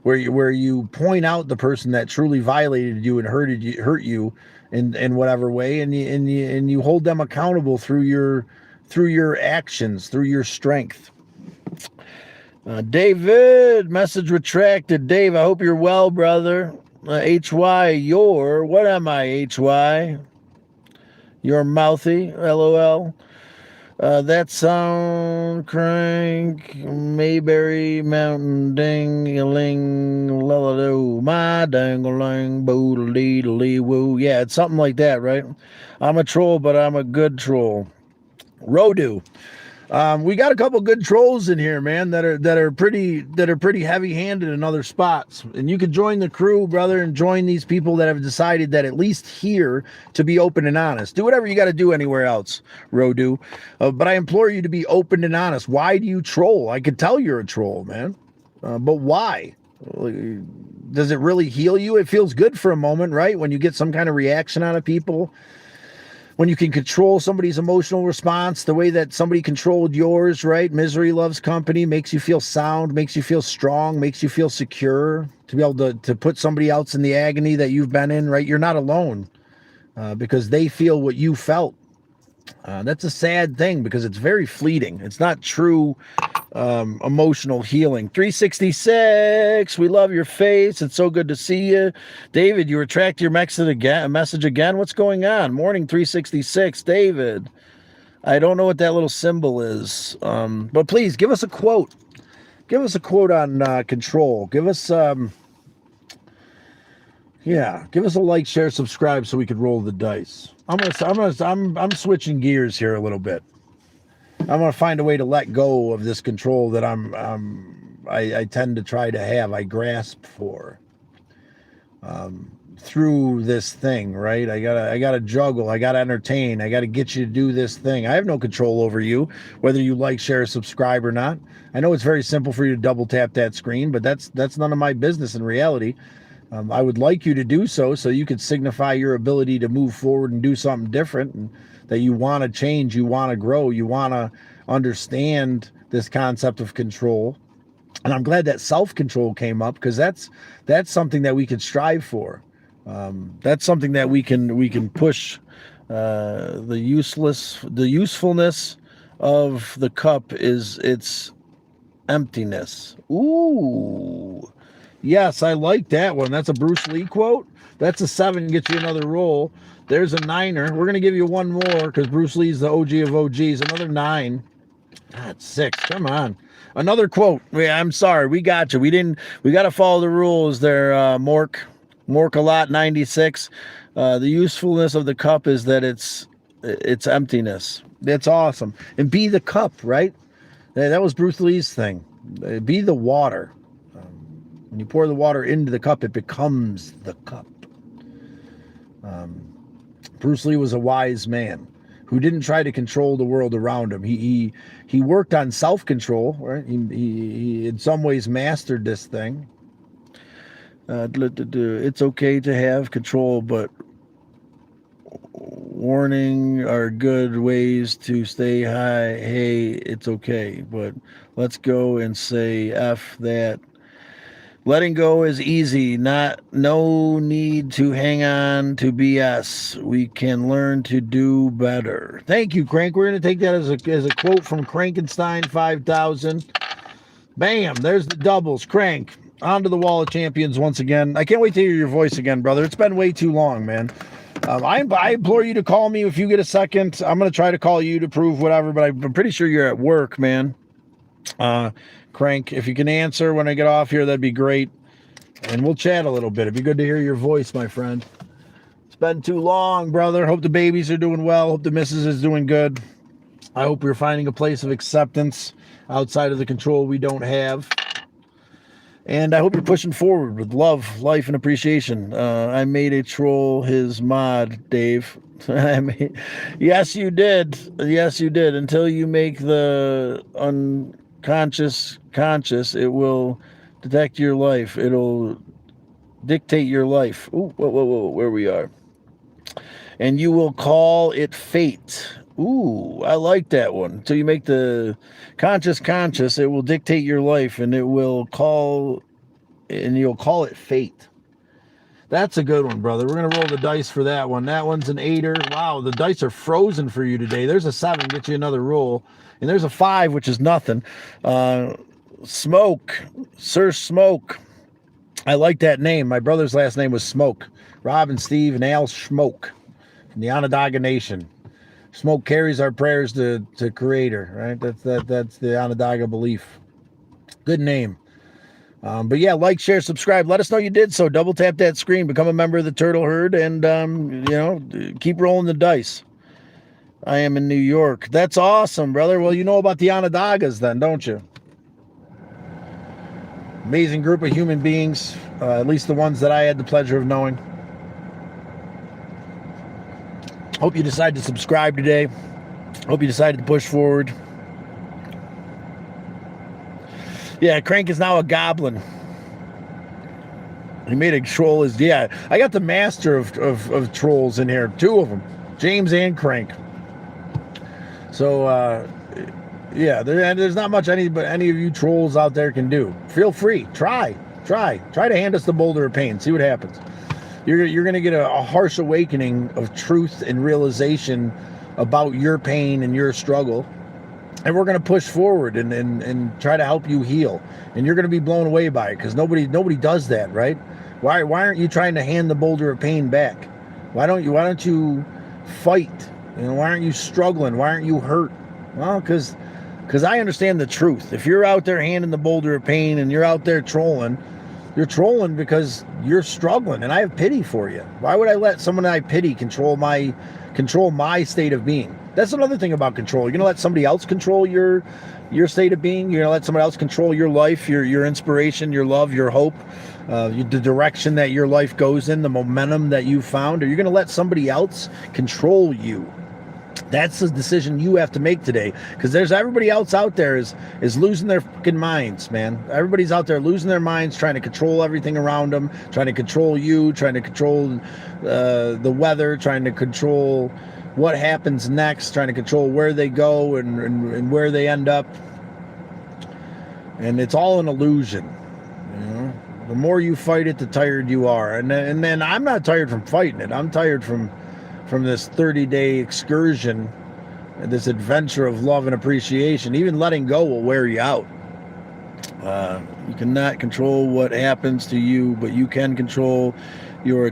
where you point out the person that truly violated you and hurt you in whatever way, and you hold them accountable through your actions, through your strength. David, message retracted. Dave, I hope you're well, brother. HY, what am I, HY? You're mouthy, LOL. That sound crank, Mayberry Mountain ding-a-ling, la-la-do, my dang-a-ling, boodle-dee-dee-woo. Yeah, it's something like that, right? I'm a troll, but I'm a good troll. Rodu. We got a couple good trolls in here, man, that are pretty heavy-handed in other spots. And you could join the crew, brother, and join these people that have decided that at least here to be open and honest. Do whatever you got to do anywhere else, Rodu. But I implore you to be open and honest. Why do you troll? I could tell you're a troll, man. But why? Does it really heal you? It feels good for a moment, right? When you get some kind of reaction out of people. When you can control somebody's emotional response the way that somebody controlled yours, right? Misery loves company, makes you feel sound, makes you feel strong, makes you feel secure. To be able to put somebody else in the agony that you've been in, right? You're not alone because they feel what you felt. That's a sad thing because it's very fleeting. It's not true emotional healing. 366, we love your face. It's so good to see you. David, you retract your message again. What's going on? Morning 366, David. I don't know what that little symbol is, but please give us a quote. Give us a quote on control. Give us give us a like, share, subscribe so we could roll the dice. I'm switching gears here a little bit. I'm gonna find a way to let go of this control that I tend to try to have. I grasp for through this thing, right? I gotta juggle. I gotta entertain. I gotta get you to do this thing. I have no control over you, whether you like, share, subscribe or not. I know it's very simple for you to double tap that screen, but that's none of my business in reality. I would like you to do so you could signify your ability to move forward and do something different, and that you want to change, you want to grow, you want to understand this concept of control. And I'm glad that self-control came up because that's something that we could strive for. That's something that we can push. The usefulness of the cup is its emptiness. Ooh. Yes, I like that one. That's a Bruce Lee quote. That's a 7, gets you another roll. There's a 9er. We're going to give you one more because Bruce Lee's the OG of OGs. Another 9. God, 6. Come on. Another quote. Yeah, I'm sorry. We got you. We got to follow the rules there, Mork a lot 96. The usefulness of the cup is that it's emptiness. That's awesome. And be the cup, right? That was Bruce Lee's thing. Be the water. When you pour the water into the cup, it becomes the cup. Bruce Lee was a wise man who didn't try to control the world around him. He worked on self-control, right? He in some ways mastered this thing. It's okay to have control, but warning are good ways to stay high. Hey, it's okay, but let's go and say F that. Letting go is easy. No need to hang on to BS. We can learn to do better. Thank you, Crank. We're going to take that as a quote from Crankenstein 5000. Bam, there's the doubles. Crank, onto the wall of champions once again. I can't wait to hear your voice again, brother. It's been way too long, man. I implore you to call me if you get a second. I'm going to try to call you to prove whatever, but I'm pretty sure you're at work, man. Crank, if you can answer when I get off here, that'd be great. And we'll chat a little bit. It'd be good to hear your voice, my friend. It's been too long, brother. Hope the babies are doing well. Hope the missus is doing good. I hope you're finding a place of acceptance outside of the control we don't have. And I hope you're pushing forward with love, life, and appreciation. I made a troll his mod, Dave. Yes, you did. Yes, you did. Until you make the unconscious conscious, it will detect your life. It'll dictate your life. Ooh, whoa, where we are. And you will call it fate. Ooh, I like that one. Until you make the conscious, it will dictate your life, and you'll call it fate. That's a good one, brother. We're going to roll the dice for that one. That one's an 8er. Wow, the dice are frozen for you today. There's a 7, get you another roll. And there's a 5, which is nothing. Smoke. Sir Smoke. I like that name. My brother's last name was Smoke. Rob and Steve and Al Smoke from the Onondaga Nation. Smoke carries our prayers to Creator, right? That's the Onondaga belief. Good name. But yeah, like, share, subscribe. Let us know you did so. Double tap that screen. Become a member of the Turtle Herd, and keep rolling the dice. I am in New York. That's awesome, brother. Well, you know about the Onondagas then, don't you? Amazing group of human beings, at least the ones that I had the pleasure of knowing. Hope you decided to subscribe today. Hope you decided to push forward. Yeah, Crank is now a goblin. He made a troll I got the master of trolls in here. 2 of them, James and Crank. So, there's not much any of you trolls out there can do. Feel free. Try to hand us the boulder of pain. See what happens. You're going to get a harsh awakening of truth and realization about your pain and your struggle. And we're going to push forward and try to help you heal. And you're going to be blown away by it, because nobody does that, right? Why aren't you trying to hand the boulder of pain back? Why don't you fight? Why aren't you struggling? Why aren't you hurt? Well, because I understand the truth. If you're out there handing the boulder of pain and you're out there trolling, you're trolling because you're struggling, and I have pity for you. Why would I let someone I pity control my state of being? That's another thing about control. You're gonna let somebody else control your state of being. You're gonna let somebody else control your life, your inspiration, your love, your hope, the direction that your life goes in, the momentum that you found. Or you're gonna let somebody else control you. That's the decision you have to make today, because there's everybody else out there is losing their fucking minds, man. Everybody's out there losing their minds, trying to control everything around them, trying to control you, trying to control the weather, trying to control what happens next, trying to control where they go and where they end up. And it's all an illusion. The more you fight it, the tired you are. And then I'm not tired from fighting it. I'm tired from this 30-day excursion, this adventure of love and appreciation. Even letting go will wear you out. You cannot control what happens to you, but you can control your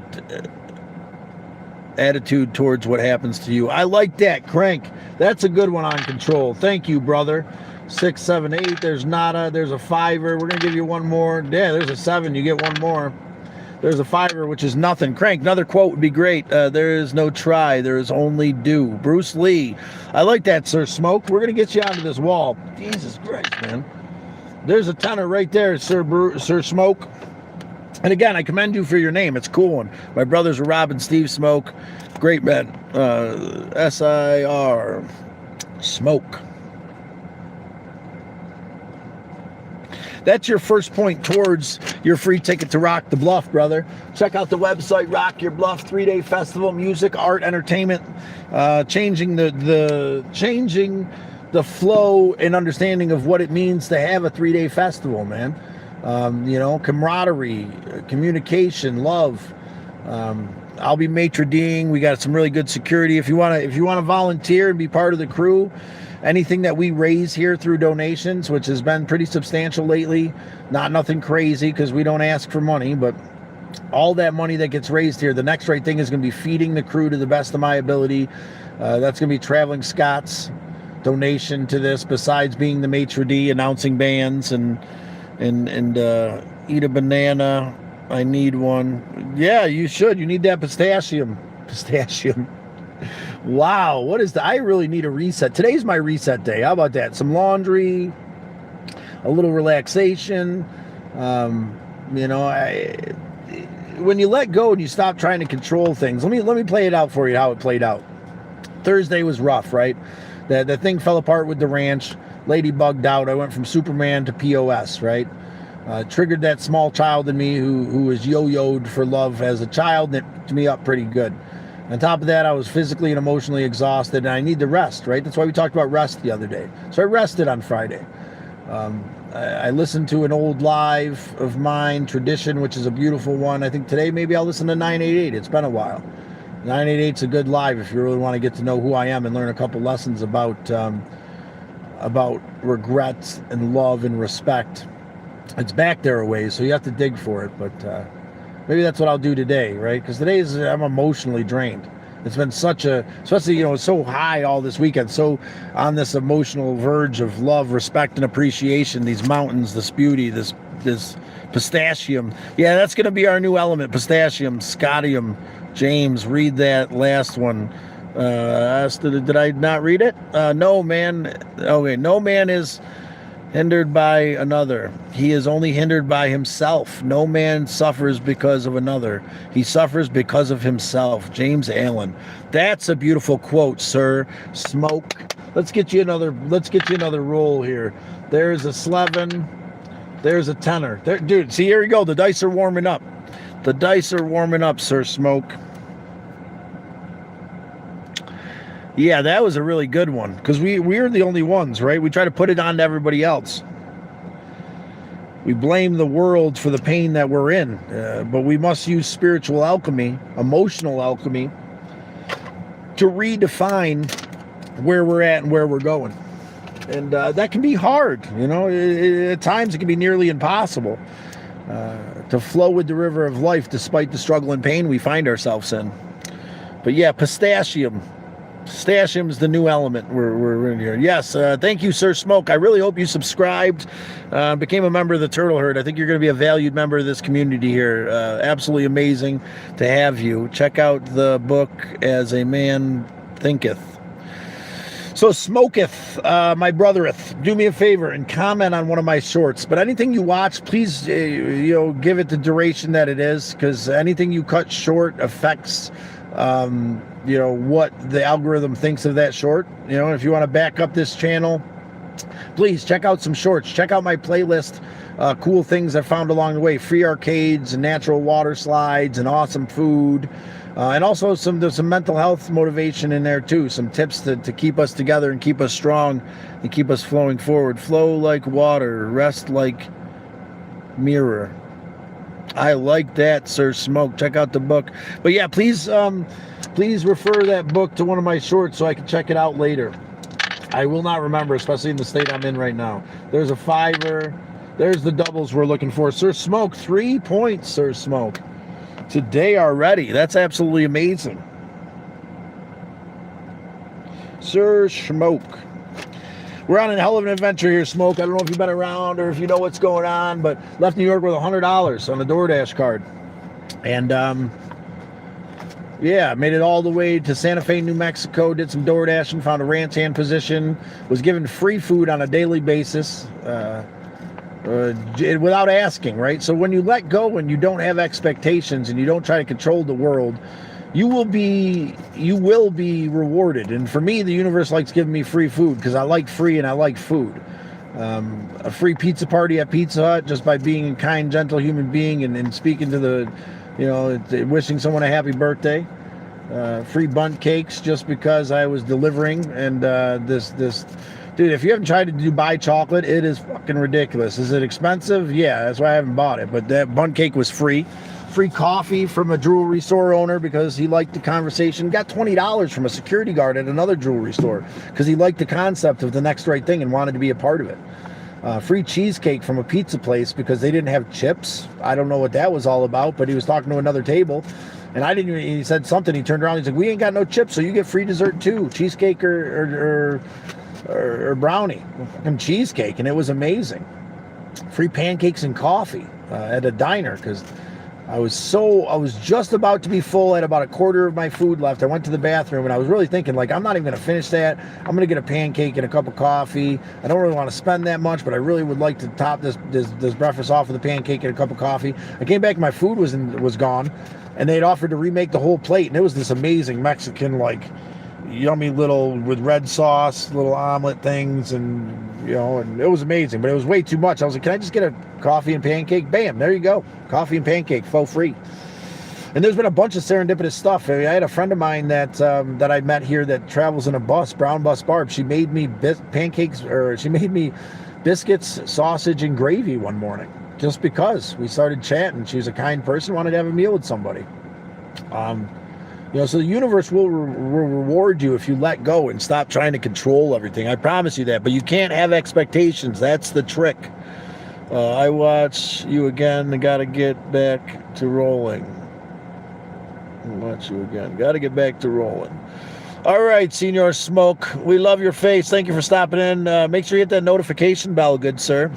attitude towards what happens to you. I like that, Crank. That's a good one on control. Thank you, brother. 6, 7, 8. There's nada. There's a 5er. We're going to give you one more. Yeah, there's a 7. You get one more. There's a 5er, which is nothing. Crank, another quote would be great. There is no try. There is only do. Bruce Lee. I like that, Sir Smoke. We're going to get you onto this wall. Jesus Christ, man. There's a tenor right there, Sir Smoke. And again, I commend you for your name. It's a cool one. My brothers are Rob and Steve Smoke. Great men. SIR. Smoke. That's your first point towards your free ticket to Rock the Bluff, brother. Check out the website, Rock Your Bluff, 3-day festival, music, art, entertainment, changing the flow and understanding of what it means to have a 3-day festival, man. Camaraderie, communication, love. I'll be maitre d'. We got some really good security. If you want to volunteer and be part of the crew, anything that we raise here through donations, which has been pretty substantial lately, nothing crazy because we don't ask for money, but all that money that gets raised here, the next right thing is going to be feeding the crew to the best of my ability. That's going to be Traveling Scott's donation to this, besides being the maitre d', announcing bands and eat a banana. I need one. Yeah, you should. You need that potassium. Wow, what is that? I really need a reset. Today's my reset day. How about that? Some laundry, a little relaxation. When you let go and you stop trying to control things, let me play it out for you how it played out. Thursday was rough, right? The thing fell apart with the ranch. Lady bugged out. I went from Superman to POS, right? Triggered that small child in me who was yo-yoed for love as a child, and it picked me up pretty good. On top of that, I was physically and emotionally exhausted, and I need to rest, right? That's why we talked about rest the other day. So I rested on Friday. I listened to an old live of mine, Tradition, which is a beautiful one. I think today maybe I'll listen to 988. It's been a while. 988's a good live if you really want to get to know who I am and learn a couple lessons about regrets and love and respect. It's back there a ways, so you have to dig for it, but maybe that's what I'll do today, right? Because I'm emotionally drained. It's been such a, especially, so high all this weekend, so on this emotional verge of love, respect, and appreciation, these mountains, this beauty, this pistachium. Yeah, that's going to be our new element, pistachium, scotium. James, read that last one. Did I not read it? No man, okay, no man is hindered by another. He is only hindered by himself. No man suffers because of another. He suffers because of himself. James Allen. That's a beautiful quote, sir. Smoke. Let's get you another roll here. There's a Slevin. There's a tenor. There, dude, see, here we go. The dice are warming up. The dice are warming up, Sir Smoke. Yeah, that was a really good one, because we're the only ones, right? We try to put it on to everybody else. We blame the world for the pain that we're in, but we must use spiritual alchemy, emotional alchemy, to redefine where we're at and where we're going. And that can be hard, at times it can be nearly impossible to flow with the river of life despite the struggle and pain we find ourselves in. But yeah, pistachium. Pistachium is the new element we're in here. Yes, thank you, Sir Smoke. I really hope you subscribed, became a member of the Turtle Herd. I think you're going to be a valued member of this community here. Absolutely amazing to have you. Check out the book, As a Man Thinketh. So Smoketh, my brothereth, do me a favor and comment on one of my shorts. But anything you watch, please, give it the duration that it is, because anything you cut short affects what the algorithm thinks of that short. If you want to back up this channel, please check out some shorts. Check out my playlist. Cool things I found along the way. Free arcades and natural water slides and awesome food. And also there's some mental health motivation in there too. Some tips to keep us together and keep us strong and keep us flowing forward. Flow like water, rest like mirror. I like that, Sir Smoke. Check out the book. But yeah, please refer that book to one of my shorts so I can check it out later. I will not remember, especially in the state I'm in right now. There's a $5. There's the doubles we're looking for. Sir Smoke, 3 points, Sir Smoke. Today already. That's absolutely amazing. Sir Smoke. We're on a hell of an adventure here, Smoke. I don't know if you've been around or if you know what's going on, but left New York with $100 on a DoorDash card. And, made it all the way to Santa Fe, New Mexico, did some DoorDashing, found a ranch hand position, was given free food on a daily basis, without asking, right? So when you let go and you don't have expectations and you don't try to control the world, you will be rewarded. And for me, the universe likes giving me free food because I like free and I like food. A free pizza party at Pizza Hut just by being a kind, gentle human being and speaking to the, wishing someone a happy birthday. Free bundt cakes just because I was delivering. And this dude, if you haven't tried to Dubai chocolate, it is fucking ridiculous. Is it expensive? Yeah, that's why I haven't bought it. But that bundt cake was free. Free coffee from a jewelry store owner because he liked the conversation. Got $20 from a security guard at another jewelry store because he liked the concept of the next right thing and wanted to be a part of it. Free cheesecake from a pizza place because they didn't have chips. I don't know what that was all about, but he was talking to another table. And he said something. He turned around. He's like, we ain't got no chips, so you get free dessert too. Cheesecake or brownie. Fucking cheesecake. And it was amazing. Free pancakes and coffee at a diner because I was just about to be full. I had about a quarter of my food left. I went to the bathroom and I was really thinking, like, I'm not even going to finish that. I'm going to get a pancake and a cup of coffee. I don't really want to spend that much, but I really would like to top this breakfast off with a pancake and a cup of coffee. I came back, my food was gone, and they'd offered to remake the whole plate. And it was this amazing Mexican, like, yummy little with red sauce, little omelet things, and and it was amazing, but it was way too much. I was like, can I just get a coffee and pancake? Bam, there you go. Coffee and pancake, faux free. And there's been a bunch of serendipitous stuff. I had a friend of mine that I met here that travels in a bus, Brown Bus Barb. She made me she made me biscuits, sausage, and gravy one morning just because we started chatting. She was a kind person, wanted to have a meal with somebody. So the universe will reward you if you let go and stop trying to control everything. I promise you that. But you can't have expectations. That's the trick. I watch you again. I got to get back to rolling. I'll watch you again. Got to get back to rolling. All right, Senor Smoke. We love your face. Thank you for stopping in. Make sure you hit that notification bell, good sir.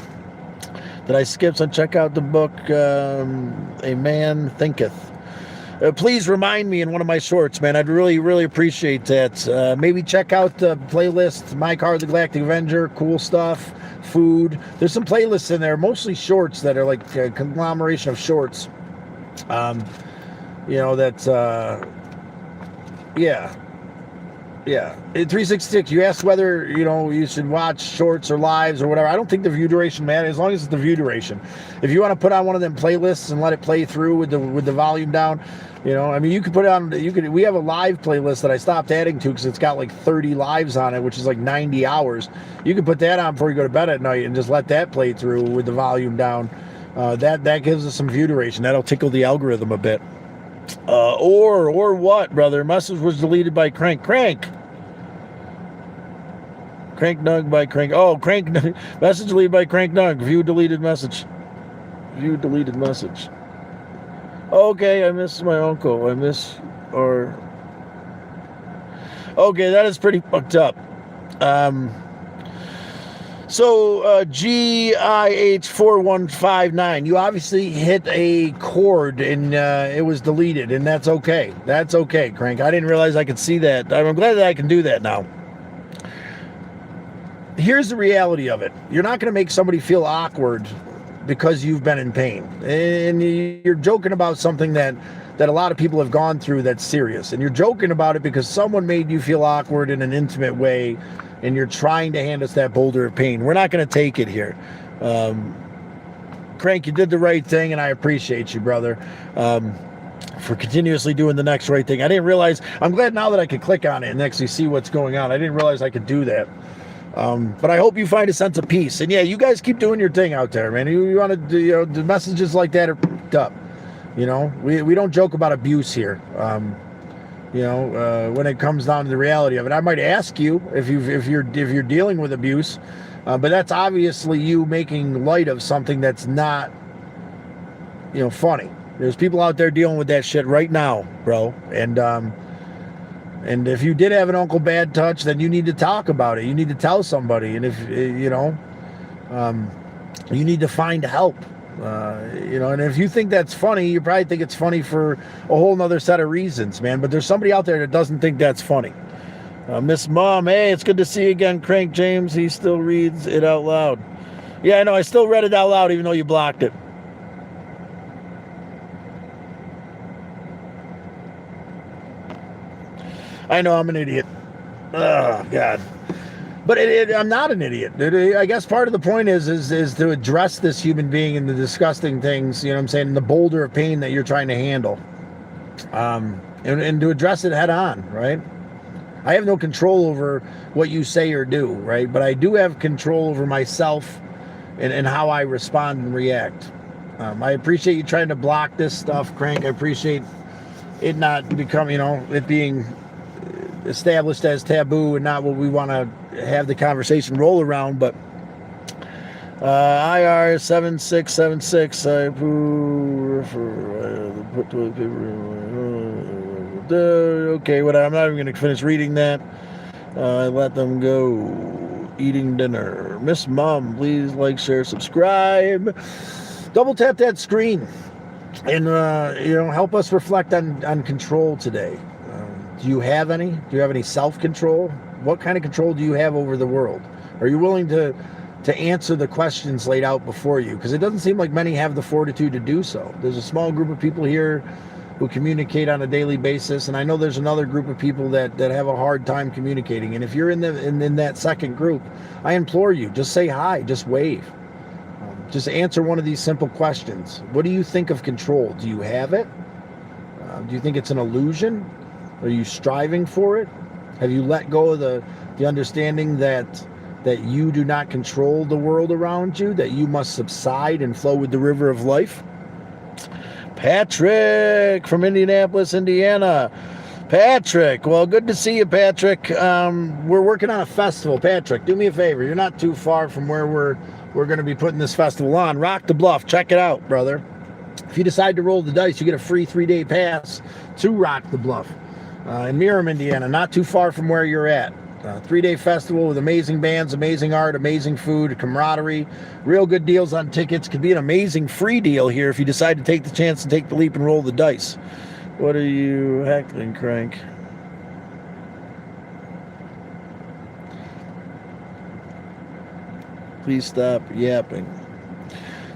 That I skipped, so check out the book, A Man Thinketh. Please remind me in one of my shorts, man. I'd really, really appreciate that. Maybe check out the playlist, My Car, the Galactic Avenger, cool stuff, food. There's some playlists in there, mostly shorts that are like a conglomeration of shorts. That's, yeah. Yeah, in 366, you asked whether, you should watch shorts or lives or whatever. I don't think the view duration matters, as long as it's the view duration. If you want to put on one of them playlists and let it play through with the volume down, you could put it on, we have a live playlist that I stopped adding to because it's got like 30 lives on it, which is like 90 hours. You can put that on before you go to bed at night and just let that play through with the volume down. That gives us some view duration. That'll tickle the algorithm a bit. Or what, brother? Message was deleted by Crank Nug by Crank. Oh, Crank message deleted by Crank Nug. View deleted message. Okay, I miss my uncle. Okay, that is pretty fucked up. So GIH4159, you obviously hit a chord and it was deleted, and that's okay. That's okay, Crank. I didn't realize I could see that. I'm glad that I can do that now. Here's the reality of it. You're not going to make somebody feel awkward because you've been in pain. And you're joking about something that a lot of people have gone through that's serious. And you're joking about it because someone made you feel awkward in an intimate way, and you're trying to hand us that boulder of pain. We're not going to take it here. Crank, you did the right thing, and I appreciate you, brother, for continuously doing the next right thing. I didn't realize, I'm glad now that I could click on it and actually see what's going on. I didn't realize I could do that. But I hope you find a sense of peace. And yeah, you guys keep doing your thing out there, man. You want to do, the messages like that are up. We don't joke about abuse here. When it comes down to the reality of it, I might ask you if you're dealing with abuse, but that's obviously you making light of something that's not, funny. There's people out there dealing with that shit right now, bro. And if you did have an Uncle Bad Touch, then you need to talk about it. You need to tell somebody, and if you need to find help. And if you think that's funny, you probably think it's funny for a whole nother set of reasons, man. But there's somebody out there that doesn't think that's funny. Miss Mom, hey, it's good to see you again. Crank James, he still reads it out loud. Yeah, I know, I still read it out loud even though you blocked it. I know, I'm an idiot. Oh, God. But I'm not an idiot. I guess part of the point is to address this human being and the disgusting things, and the boulder of pain that you're trying to handle. And to address it head on, right? I have no control over what you say or do, right? But I do have control over myself and how I respond and react. I appreciate you trying to block this stuff, Crank. I appreciate it not becoming, it being established as taboo and not what we want to have the conversation roll around. But IR 7676, I put toilet paper. Okay, whatever. I'm not even going to finish reading that. I let them go eating dinner. Miss Mom, please like, share, subscribe. Double tap that screen and help us reflect on control today. Do you have any? Do you have any self-control? What kind of control do you have over the world? Are you willing to answer the questions laid out before you? Because it doesn't seem like many have the fortitude to do so. There's a small group of people here who communicate on a daily basis, and I know there's another group of people that have a hard time communicating. And if you're in that second group, I implore you, just say hi, just wave. Just answer one of these simple questions. What do you think of control? Do you have it? Do you think it's an illusion? Are you striving for it? Have you let go of the understanding that you do not control the world around you, that you must subside and flow with the river of life? Patrick from Indianapolis, Indiana. Patrick, well, good to see you, Patrick. We're working on a festival. Patrick, do me a favor. You're not too far from where we're going to be putting this festival on. Rock the Bluff. Check it out, brother. If you decide to roll the dice, you get a free 3-day pass to Rock the Bluff in Miram, Indiana, not too far from where you're at. 3-day festival with amazing bands, amazing art, amazing food, camaraderie, real good deals on tickets. Could be an amazing free deal here if you decide to take the chance and take the leap and roll the dice. What are you heckling, Crank? Please stop yapping.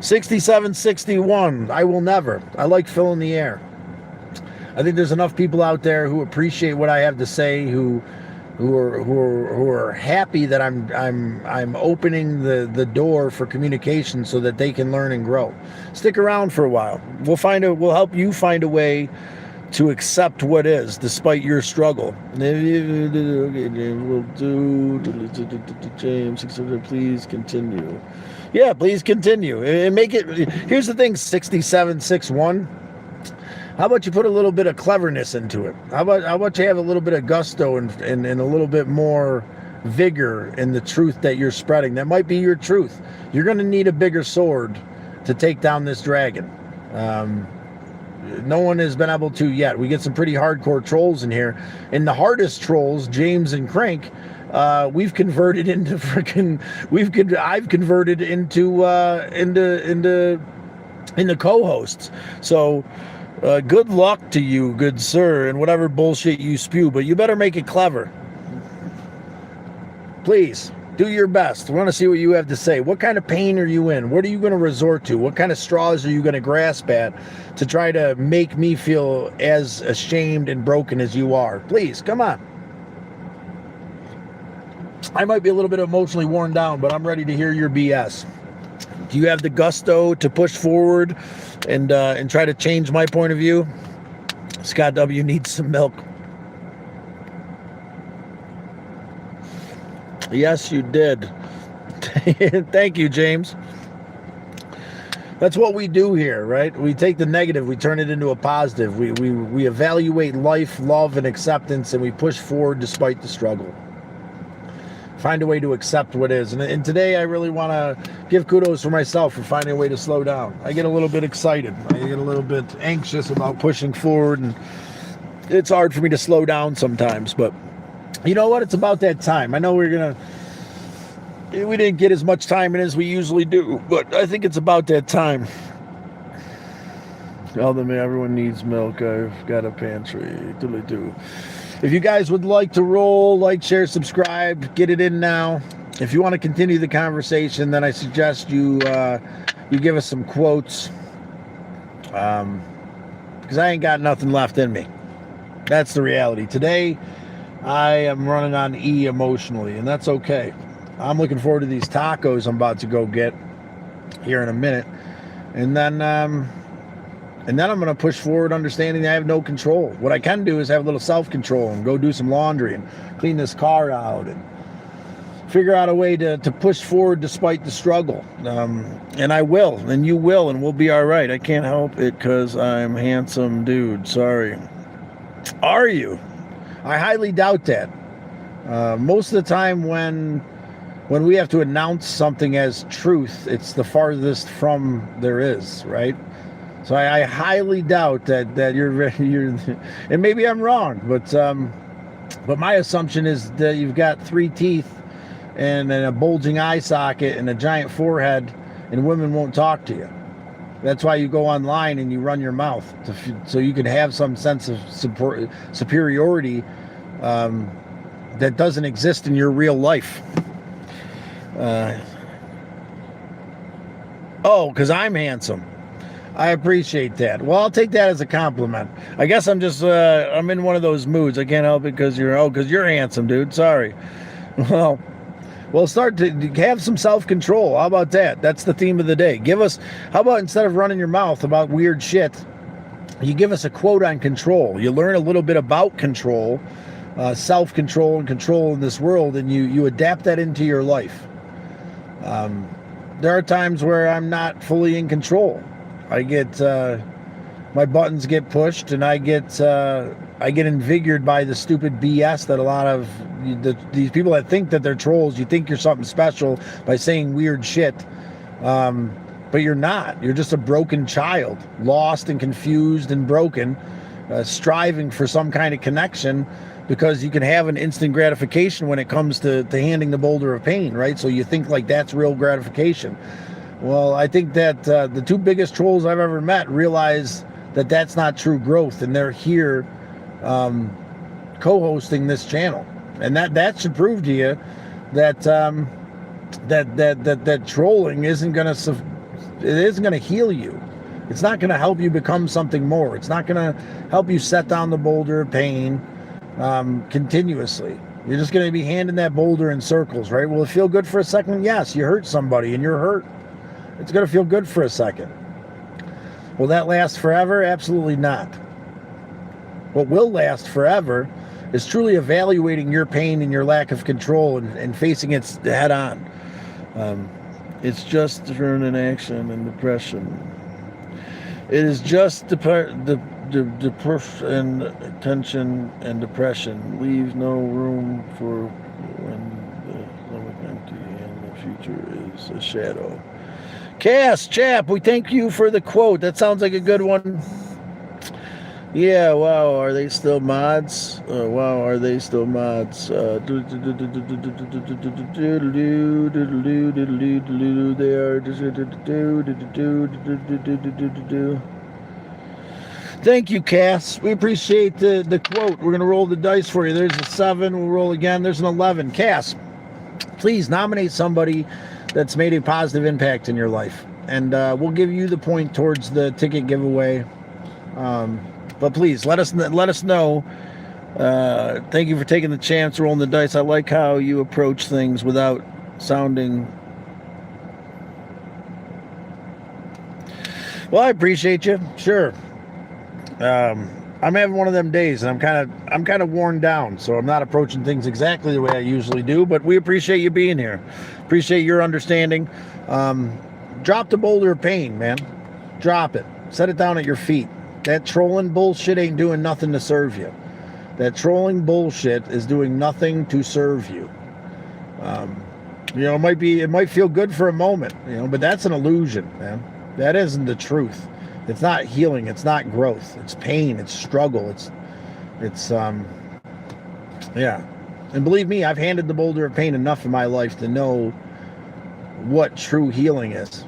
6761. I will never. I like filling the air. I think there's enough people out there who appreciate what I have to say, who are happy that I'm opening the door for communication so that they can learn and grow. Stick around for a while. We'll help you find a way to accept what is, despite your struggle. We'll do James, please continue. Yeah, please continue. And make it. Here's the thing, 6761. How about you put a little bit of cleverness into it? How about you have a little bit of gusto and a little bit more vigor in the truth that you're spreading? That might be your truth. You're going to need a bigger sword to take down this dragon. No one has been able to yet. We get some pretty hardcore trolls in here. And the hardest trolls, James and Crank, we've converted into I've converted into co-hosts. So good luck to you, good sir, and whatever bullshit you spew, but you better make it clever. Please, do your best. We want to see what you have to say. What kind of pain are you in? What are you going to resort to? What kind of straws are you going to grasp at to try to make me feel as ashamed and broken as you are? Please, come on. I might be a little bit emotionally worn down, but I'm ready to hear your BS. Do you have the gusto to push forward and try to change my point of view? Scott W. needs some milk. Yes, you did. Thank you, James. That's what we do here, right? We take the negative, we turn it into a positive. We evaluate life, love, and acceptance, and we push forward despite the struggle. Find a way to accept what is. And today I really want to give kudos for myself for finding a way to slow down. I get a little bit excited. I get a little bit anxious about pushing forward, and it's hard for me to slow down sometimes, but you know what? It's about that time. I know we didn't get as much time in as we usually do, but I think it's about that time. Everyone needs milk. I've got a pantry. Doodly-doo. If you guys would like to roll, like, share, subscribe, get it in now. If you want to continue the conversation, then I suggest you give us some quotes, because I ain't got nothing left in me. That's the reality. Today, I am running on E emotionally, and that's okay. I'm looking forward to these tacos I'm about to go get here in a minute, and then I'm going to push forward, understanding that I have no control. What I can do is have a little self-control and go do some laundry and clean this car out and figure out a way to push forward despite the struggle. And I will, and you will, and we'll be all right. I can't help it because I'm handsome, dude. Sorry. Are you? I highly doubt that. Most of the time when we have to announce something as truth, it's the farthest from there is, right? So I highly doubt that you're and maybe I'm wrong, but my assumption is that you've got 3 teeth and a bulging eye socket and a giant forehead, and women won't talk to you. That's why you go online and you run your mouth so you can have some sense of superiority that doesn't exist in your real life. Because I'm handsome. I appreciate that. Well, I'll take that as a compliment. I guess I'm just I'm in one of those moods. I can't help it because you're handsome, dude. Sorry. Well, start to have some self-control. How about that? That's the theme of the day. How about instead of running your mouth about weird shit, you give us a quote on control. You learn a little bit about control, self-control and control in this world, and you adapt that into your life. There are times where I'm not fully in control. I get my buttons get pushed, and I get invigorated by the stupid BS that a lot of these people that think that they're trolls. You think you're something special by saying weird shit. but you're not. You're just a broken child, lost and confused and broken, striving for some kind of connection, because you can have an instant gratification when it comes to handing the boulder of pain, right? So you think like that's real gratification. Well, I think that the two biggest trolls I've ever met realize that that's not true growth, and they're here co-hosting this channel, and that should prove to you that that trolling isn't gonna heal you. It's not gonna help you become something more. It's not gonna help you set down the boulder of pain continuously. You're just gonna be handing that boulder in circles, right? Will it feel good for a second? Yes, you hurt somebody and you're hurt. It's gonna feel good for a second. Will that last forever? Absolutely not. What will last forever is truly evaluating your pain and your lack of control and facing it head on. It's just an action and depression. It is just depression and tension and depression. Leaves no room for when the stomach empty and the future is a shadow. Cass, chap, we thank you for the quote. That sounds like a good one. Yeah, wow, are they still mods? Wow, are they still mods? They are. Thank you, Cass. We appreciate the quote. We're going to roll the dice for you. There's a 7. We'll roll again. There's an 11. Cass, please nominate somebody that's made a positive impact in your life, and we'll give you the point towards the ticket giveaway. But please let us know. Thank you for taking the chance, rolling the dice. I like how you approach things without sounding. Well, I appreciate you. Sure. I'm having one of them days, and I'm kind of worn down, so I'm not approaching things exactly the way I usually do. But we appreciate you being here. Appreciate your understanding. Drop the boulder of pain, man. Drop it. Set it down at your feet. That trolling bullshit ain't doing nothing to serve you. That trolling bullshit is doing nothing to serve you. It might feel good for a moment, but that's an illusion, man. That isn't the truth. It's not healing. It's not growth. It's pain. It's struggle. Yeah. And believe me, I've handed the boulder of pain enough in my life to know what true healing is.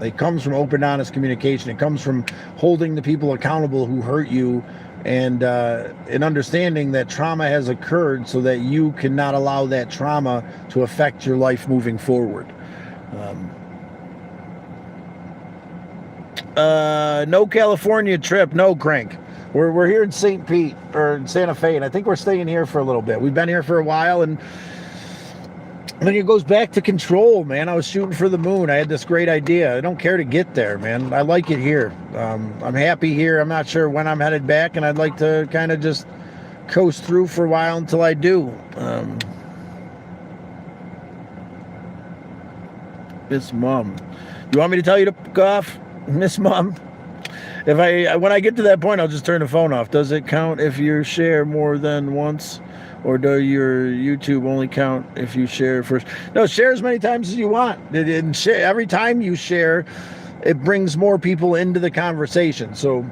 It comes from open, honest communication. It comes from holding the people accountable who hurt you, and understanding that trauma has occurred so that you cannot allow that trauma to affect your life moving forward. No California trip, no Crank. We're here in St. Pete, or in Santa Fe, and I think we're staying here for a little bit. We've been here for a while, and then it goes back to control, man. I was shooting for the moon. I had this great idea. I don't care to get there, man. I like it here. I'm happy here. I'm not sure when I'm headed back, and I'd like to kind of just coast through for a while until I do. Miss Mom. You want me to tell you to fuck off, Miss Mom? When I get to that point, I'll just turn the phone off. Does it count if you share more than once? Or do your YouTube only count if you share first? No, share as many times as you want. Every time you share, it brings more people into the conversation. So,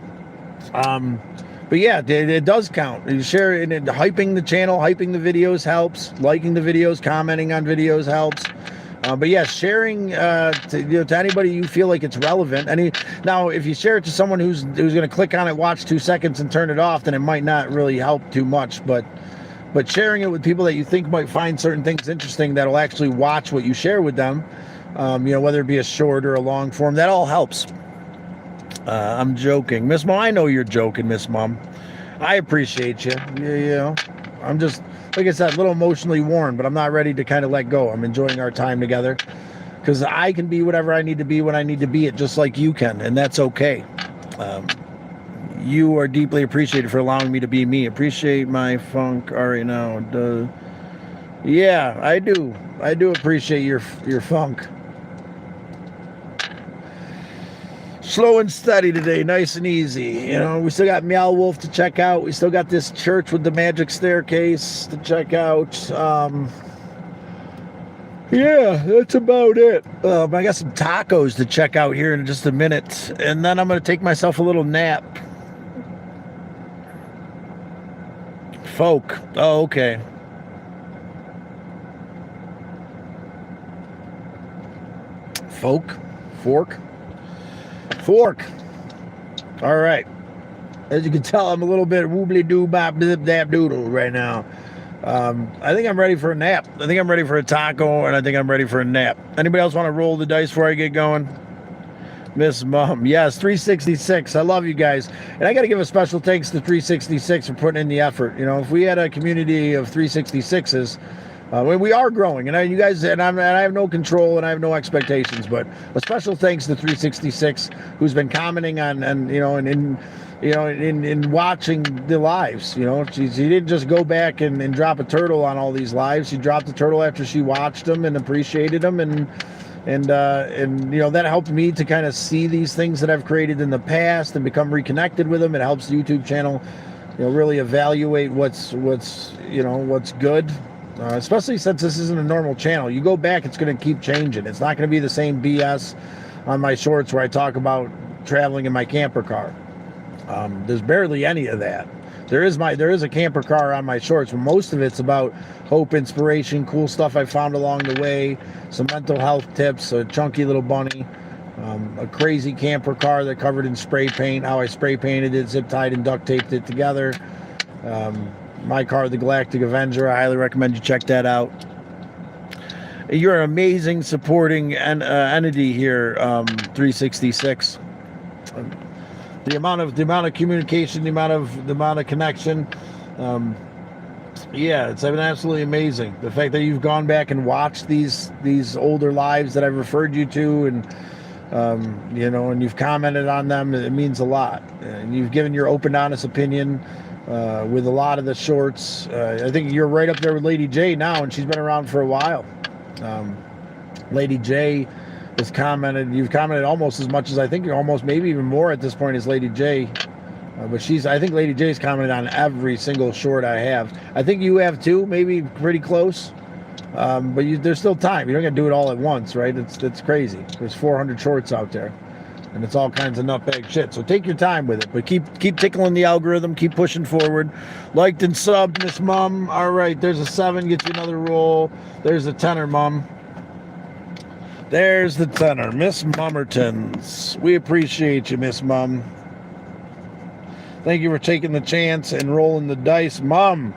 but yeah, it does count. You share it, and hyping the channel, hyping the videos helps. Liking the videos, commenting on videos helps. But yeah, sharing to anybody you feel like it's relevant. Now, if you share it to someone who's going to click on it, watch 2 seconds, and turn it off, then it might not really help too much. But sharing it with people that you think might find certain things interesting, that'll actually watch what you share with them, whether it be a short or a long form, that all helps. I'm joking. Miss Mom, I know you're joking, Miss Mom. I appreciate you. I'm just, like I said, a little emotionally worn, but I'm not ready to kind of let go. I'm enjoying our time together, because I can be whatever I need to be when I need to be it, just like you can, and that's okay. You are deeply appreciated for allowing me to be me. Appreciate my funk right now. Yeah, I do. I do appreciate your funk. Slow and steady today, nice and easy. We still got Meow Wolf to check out. We still got this church with the magic staircase to check out. Yeah, that's about it. I got some tacos to check out here in just a minute, and then I'm going to take myself a little nap. Folk. Oh, okay. Folk. Fork. Fork. All right. As you can tell, I'm a little bit woobly doo bop dip dap doodle right now. I think I'm ready for a nap. I think I'm ready for a taco, and I think I'm ready for a nap. Anybody else want to roll the dice before I get going? Miss Mom. Yes, 366. I love you guys. And I got to give a special thanks to 366 for putting in the effort. You know, if we had a community of 366s, we are growing, and you guys, and I have no control and I have no expectations, but a special thanks to 366 who's been commenting on, and in watching the lives. You know, she didn't just go back and drop a turtle on all these lives. She dropped a turtle after she watched them and appreciated them, and that helped me to kind of see these things that I've created in the past and become reconnected with them. It helps the YouTube channel, really evaluate what's good. Especially since this isn't a normal channel. You go back, it's going to keep changing. It's not going to be the same BS on my shorts where I talk about traveling in my camper car. There's barely any of that. There is a camper car on my shorts, but most of it's about hope, inspiration, cool stuff I found along the way, some mental health tips, a chunky little bunny, a crazy camper car that covered in spray paint, how I spray painted it, zip tied and duct taped it together. My car, the Galactic Avenger. I highly recommend you check that out. You're an amazing supporting entity here, 366. The amount of communication, the amount of connection, it's been absolutely amazing. The fact that you've gone back and watched these older lives that I've referred you to, and and you've commented on them, it means a lot. And you've given your open, honest opinion with a lot of the shorts. I think you're right up there with Lady J now, and she's been around for a while. Lady J you've commented almost as much as I think, almost maybe even more at this point as Lady J. But I think Lady J's commented on every single short I have. I think you have too, maybe pretty close. But there's still time. You don't got to do it all at once, right? It's crazy. There's 400 shorts out there, and it's all kinds of nutbag shit. So take your time with it, but keep tickling the algorithm, keep pushing forward. Liked and subbed, Miss Mum. All right, there's a 7, get you another roll. There's a 10er, Mum. There's the 10er, Miss Mummertons. We appreciate you, Miss Mum. Thank you for taking the chance and rolling the dice, Mum.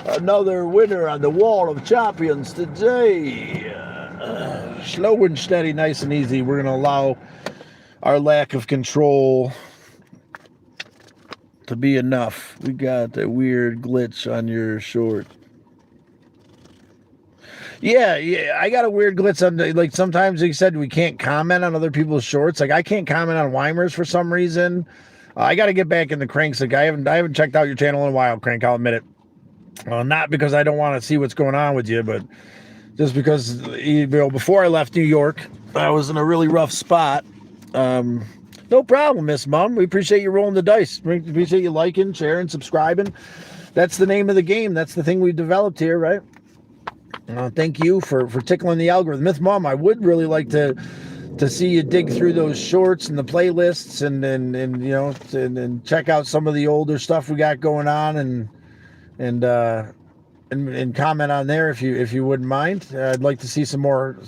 Another winner on the Wall of Champions today. Slow and steady, nice and easy. We're going to allow our lack of control to be enough. We got a weird glitch on your short. Yeah, I got a weird glitch on, like, sometimes they said we can't comment on other people's shorts. Like, I can't comment on Weimers for some reason. I got to get back in the Cranks. Like, I haven't checked out your channel in a while, Crank, I'll admit it. Not because I don't want to see what's going on with you, but just because, before I left New York, I was in a really rough spot. No problem, Miss Mum. We appreciate you rolling the dice. We appreciate you liking, sharing, subscribing. That's the name of the game. That's the thing we developed here, right? Thank you for tickling the algorithm. Miss Mom, I would really like to see you dig through those shorts and the playlists and check out some of the older stuff we got going on and comment on there if you wouldn't mind. I'd like to see some more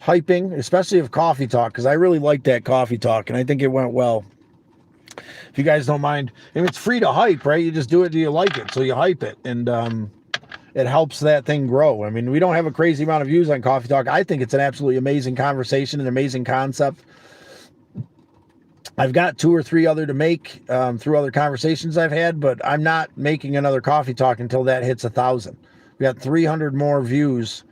hyping, especially of Coffee Talk, because I really liked that Coffee Talk and I think it went well. If you guys don't mind, and it's free to hype, right? You just do it, do you like it, so you hype it, and it helps that thing grow. I mean, we don't have a crazy amount of views on Coffee Talk. I think it's an absolutely amazing conversation, an amazing concept. I've got 2 or 3 other to make through other conversations I've had, but I'm not making another Coffee Talk until that hits 1,000. We got 300 more views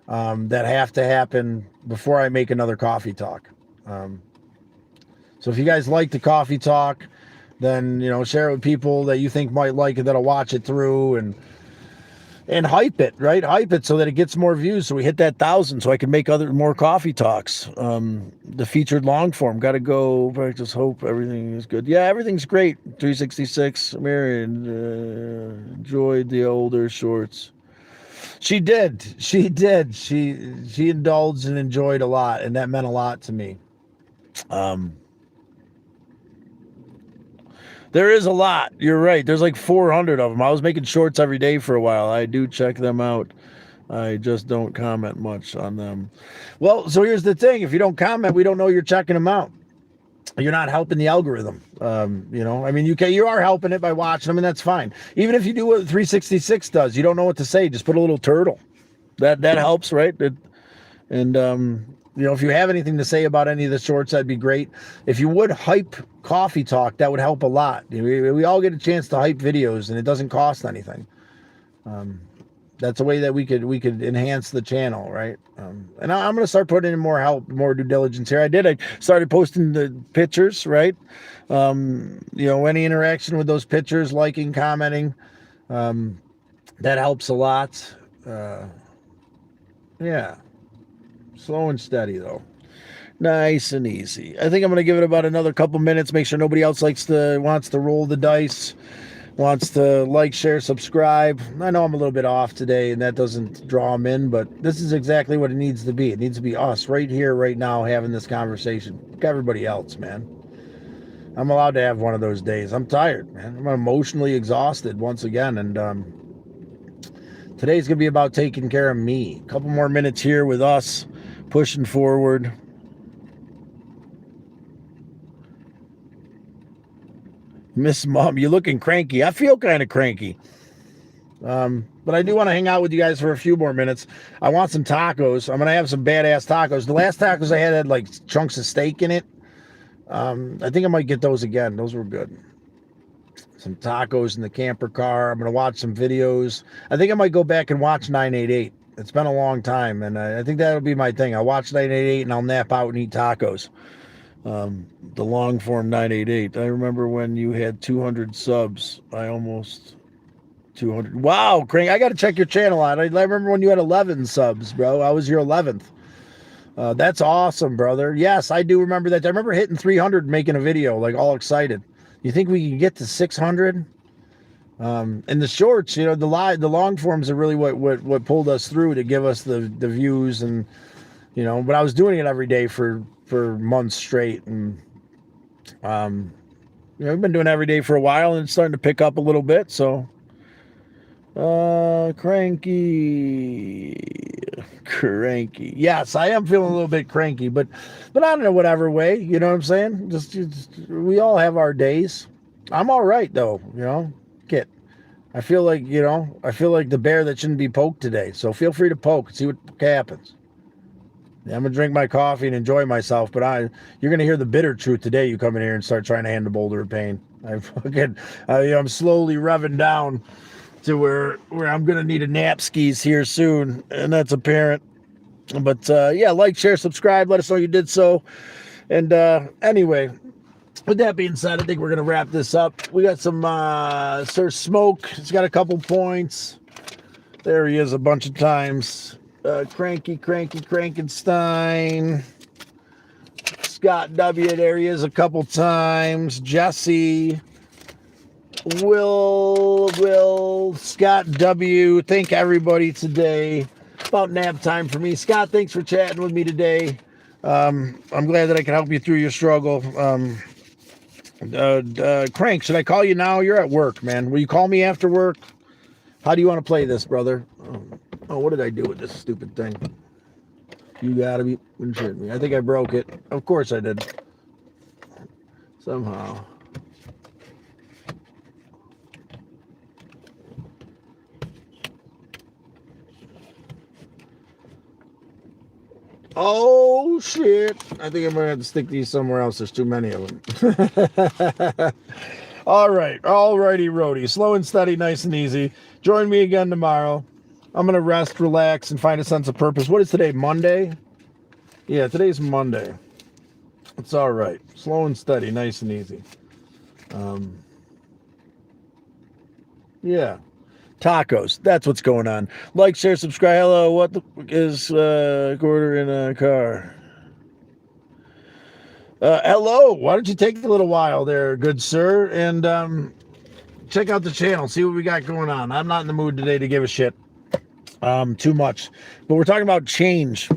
that have to happen before I make another Coffee Talk. So if you guys like the Coffee Talk, then, share it with people that you think might like it, that'll watch it through, and hype it, right? Hype it so that it gets more views, so we hit that 1,000, so I can make more Coffee Talks. The featured long form, got to go. I just hope everything is good. Yeah, everything's great. 366, Marion, enjoyed the older shorts. She did. She did. She indulged and enjoyed a lot, and that meant a lot to me. There is a lot. You're right. There's like 400 of them. I was making shorts every day for a while. I do check them out. I just don't comment much on them. Well, so here's the thing. If you don't comment, we don't know you're checking them out. You're not helping the algorithm. I mean, you are helping it by watching them, and that's fine. Even if you do what 366 does, you don't know what to say, just put a little turtle. That helps, right? If you have anything to say about any of the shorts, that'd be great. If you would hype Coffee Talk, that would help a lot. We all get a chance to hype videos, and it doesn't cost anything. That's a way that we could enhance the channel, right? And I'm going to start putting in more help, more due diligence here. I started posting the pictures, right? Any interaction with those pictures, liking, commenting, that helps a lot. Yeah. Slow and steady, though. Nice and easy. I think I'm going to give it about another couple minutes, make sure nobody else wants to roll the dice, wants to like, share, subscribe. I know I'm a little bit off today, and that doesn't draw them in, but this is exactly what it needs to be. It needs to be us right here, right now, having this conversation. Like everybody else, man. I'm allowed to have one of those days. I'm tired, man. I'm emotionally exhausted once again, and today's going to be about taking care of me. A couple more minutes here with us, pushing forward. Miss Mom, you're looking cranky. I feel kind of cranky. But I do want to hang out with you guys for a few more minutes. I want some tacos. I'm going to have some badass tacos. The last tacos I had like chunks of steak in it. I think I might get those again. Those were good. Some tacos in the camper car. I'm going to watch some videos. I think I might go back and watch 988. It's been a long time, and I think that'll be my thing. I'll watch 988 and I'll nap out and eat tacos. The long form 988. I remember when you had 200 subs. I almost 200. Wow, Crank, I got to check your channel out. I remember when you had 11 subs, bro. I was your 11th. That's awesome, brother. Yes, I do remember that. I remember hitting 300 making a video, like all excited. You think we can get to 600? And the shorts, the long forms are really what pulled us through to give us the views, and but I was doing it every day for months straight, and we've been doing it every day for a while, and it's starting to pick up a little bit. So cranky. Yes, I am feeling a little bit cranky, but not in a whatever way. You know what I'm saying? Just we all have our days. I'm all right though. I feel like the bear that shouldn't be poked today. So feel free to poke and see what happens. Yeah, I'm gonna drink my coffee and enjoy myself, but you're gonna hear the bitter truth today. You come in here and start trying to hand a boulder of pain. I'm slowly revving down to where I'm gonna need a nap skis here soon, and that's apparent. But like, share, subscribe. Let us know you did so. And anyway, with that being said, I think we're gonna wrap this up. We got some Sir Smoke. He's got a couple points. There he is a bunch of times. Cranky Crankenstein. Scott W. There he is a couple times. Jesse. Will, Scott W. Thank everybody today. About nap time for me. Scott, thanks for chatting with me today. I'm glad that I can help you through your struggle. Crank, should I call you now? You're at work, man. Will you call me after work? How do you want to play this, brother? Oh, what did I do with this stupid thing? You gotta be shitting me. I think I broke it. Of course I did. Somehow. Oh, shit. I think I'm going to have to stick these somewhere else. There's too many of them. All right. All righty, roadie. Slow and steady, nice and easy. Join me again tomorrow. I'm going to rest, relax, and find a sense of purpose. What is today, Monday? Yeah, today's Monday. It's all right. Slow and steady, nice and easy. Yeah. Tacos. That's what's going on. Like, share, subscribe. Hello. What the is quarter in a car? Hello. Why don't you take a little while there, good sir, and check out the channel. See what we got going on. I'm not in the mood today to give a shit. too much. But we're talking about change.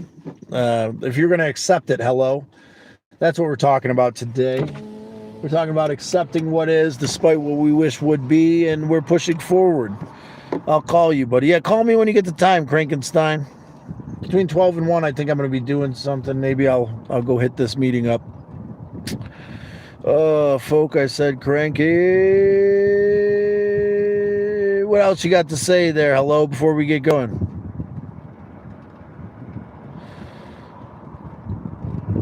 If you're going to accept it, hello. That's what we're talking about today. We're talking about accepting what is despite what we wish would be, and we're pushing forward. I'll call you, buddy. Yeah, call me when you get the time, Krankenstein. Between 12 and 1, I think I'm going to be doing something. Maybe I'll go hit this meeting up. Folk, I said cranky. What else you got to say there? Hello, before we get going.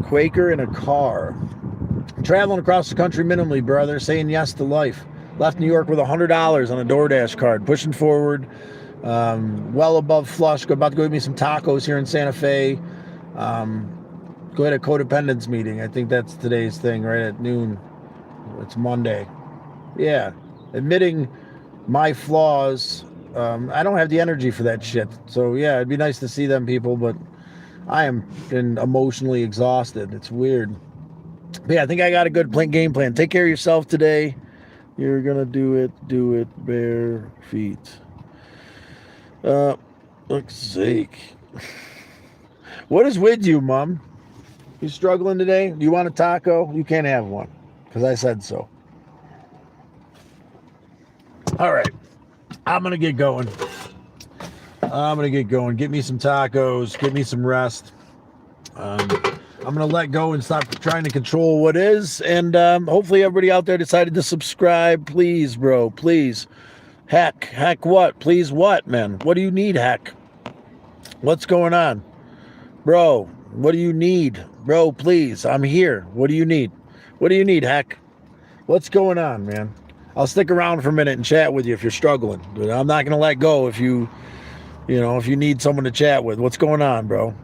Quaker in a car. Traveling across the country minimally, brother. Saying yes to life. Left New York with $100 on a DoorDash card. Pushing forward. Well above flush. About to go get me some tacos here in Santa Fe. Go ahead, a codependence meeting. I think that's today's thing, right at noon. It's Monday. Yeah. Admitting my flaws. I don't have the energy for that shit. So, yeah, it'd be nice to see them people, but I am emotionally exhausted. It's weird. But yeah, I think I got a good game plan. Take care of yourself today. You're going to do it bare feet. Look's sake. What is with you, Mom? You struggling today? Do you want a taco? You can't have one because I said so. All right. I'm going to get going. Get me some tacos. Get me some rest. I'm going to let go and stop trying to control what is. And hopefully everybody out there decided to subscribe. Please, bro. Please. Heck what? Please what, man? What do you need, heck? What's going on? Bro, what do you need? Bro, please, I'm here. What do you need? What do you need, heck? What's going on, man? I'll stick around for a minute and chat with you if you're struggling. But I'm not going to let go if you need someone to chat with. What's going on, bro?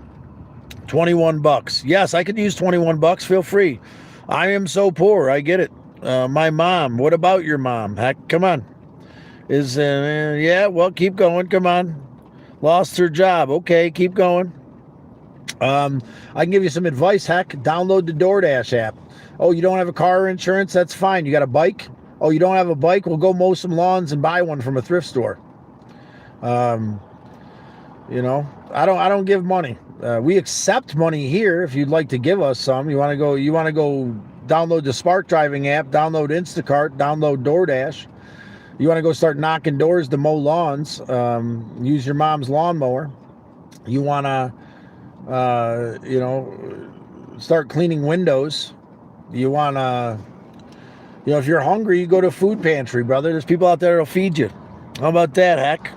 $21. Yes, I could use $21. Feel free. I am so poor. I get it. My mom. What about your mom? Heck, come on. Yeah, well, keep going. Come on. Lost her job. Okay, keep going. I can give you some advice, heck. Download the DoorDash app. Oh, you don't have a car insurance? That's fine. You got a bike? Oh, you don't have a bike? Well, go mow some lawns and buy one from a thrift store. I don't give money. We accept money here if you'd like to give us some. You want to go download the Spark Driving app, download Instacart, download DoorDash. You want to go start knocking doors to mow lawns, use your mom's lawnmower. You want to start cleaning windows. You want to, if you're hungry, you go to a food pantry, brother. There's people out there that'll feed you. How about that, heck?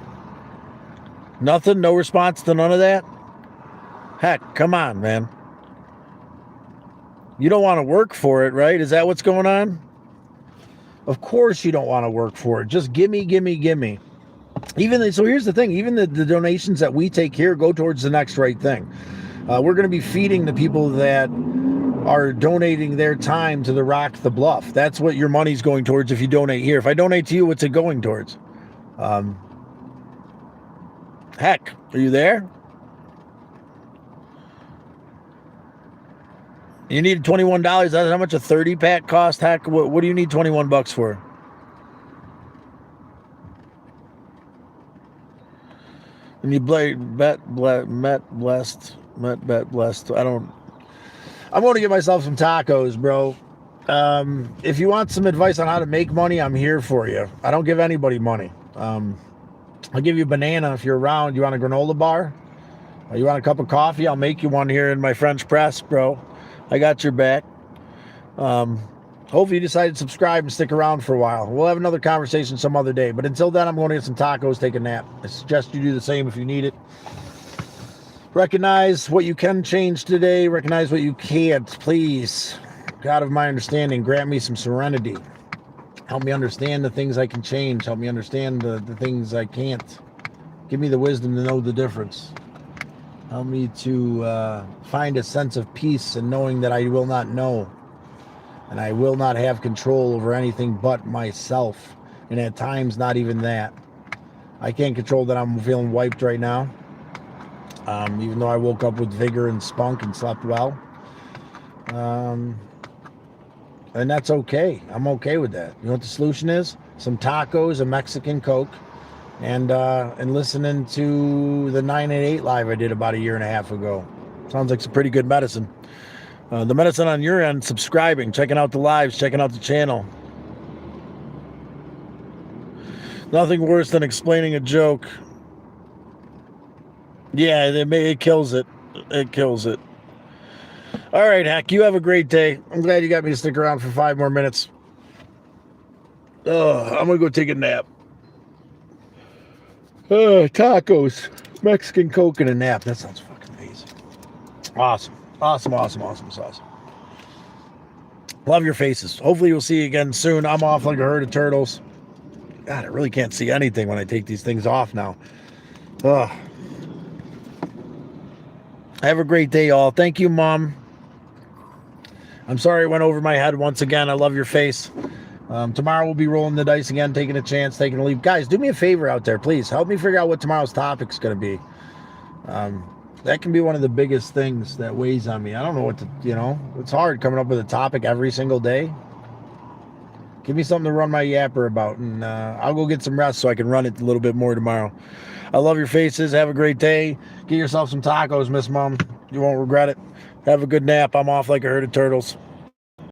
Nothing? No response to none of that? Heck, come on, man. You don't want to work for it, right? Is that what's going on? Of course you don't want to work for it. Just gimme. So here's the thing. Even the donations that we take here go towards the next right thing. We're going to be feeding the people that are donating their time to the Rock the Bluff. That's what your money's going towards if you donate here. If I donate to you, what's it going towards? Heck, are you there? You need $21. That's how much a 30-pack cost? Heck, what do you need $21 for? And you bet blessed. I'm going to get myself some tacos, bro. If you want some advice on how to make money, I'm here for you. I don't give anybody money. I'll give you a banana if you're around. You want a granola bar? You want a cup of coffee? I'll make you one here in my French press, bro. I got your back. Hopefully you decide to subscribe and stick around for a while. We'll have another conversation some other day. But until then, I'm going to get some tacos, take a nap. I suggest you do the same if you need it. Recognize what you can change today. Recognize what you can't. Please, God of my understanding, grant me some serenity. Help me understand the things I can change. Help me understand the things I can't. Give me the wisdom to know the difference. Help me to find a sense of peace and knowing that I will not know. And I will not have control over anything but myself. And at times, not even that. I can't control that I'm feeling wiped right now. Even though I woke up with vigor and spunk and slept well. And that's okay. I'm okay with that. You know what the solution is? Some tacos, a Mexican Coke, and listening to the 988 live I did about a year and a half ago. Sounds like some pretty good medicine. The medicine on your end, subscribing, checking out the lives, checking out the channel. Nothing worse than explaining a joke. Yeah, it kills it. It kills it. All right, Hack, you have a great day. I'm glad you got me to stick around for 5 more minutes. I'm going to go take a nap. Tacos, Mexican Coke, and a nap. That sounds fucking amazing. Awesome. Awesome. Love your faces. Hopefully we'll see you again soon. I'm off like a herd of turtles. God, I really can't see anything when I take these things off now. Have a great day, all. Thank you, Mom. I'm sorry it went over my head once again. I love your face. Tomorrow we'll be rolling the dice again, taking a chance, taking a leap. Guys, do me a favor out there, please. Help me figure out what tomorrow's topic's going to be. That can be one of the biggest things that weighs on me. I don't know what to, it's hard coming up with a topic every single day. Give me something to run my yapper about, and I'll go get some rest so I can run it a little bit more tomorrow. I love your faces. Have a great day. Get yourself some tacos, Miss Mom. You won't regret it. Have a good nap. I'm off like a herd of turtles.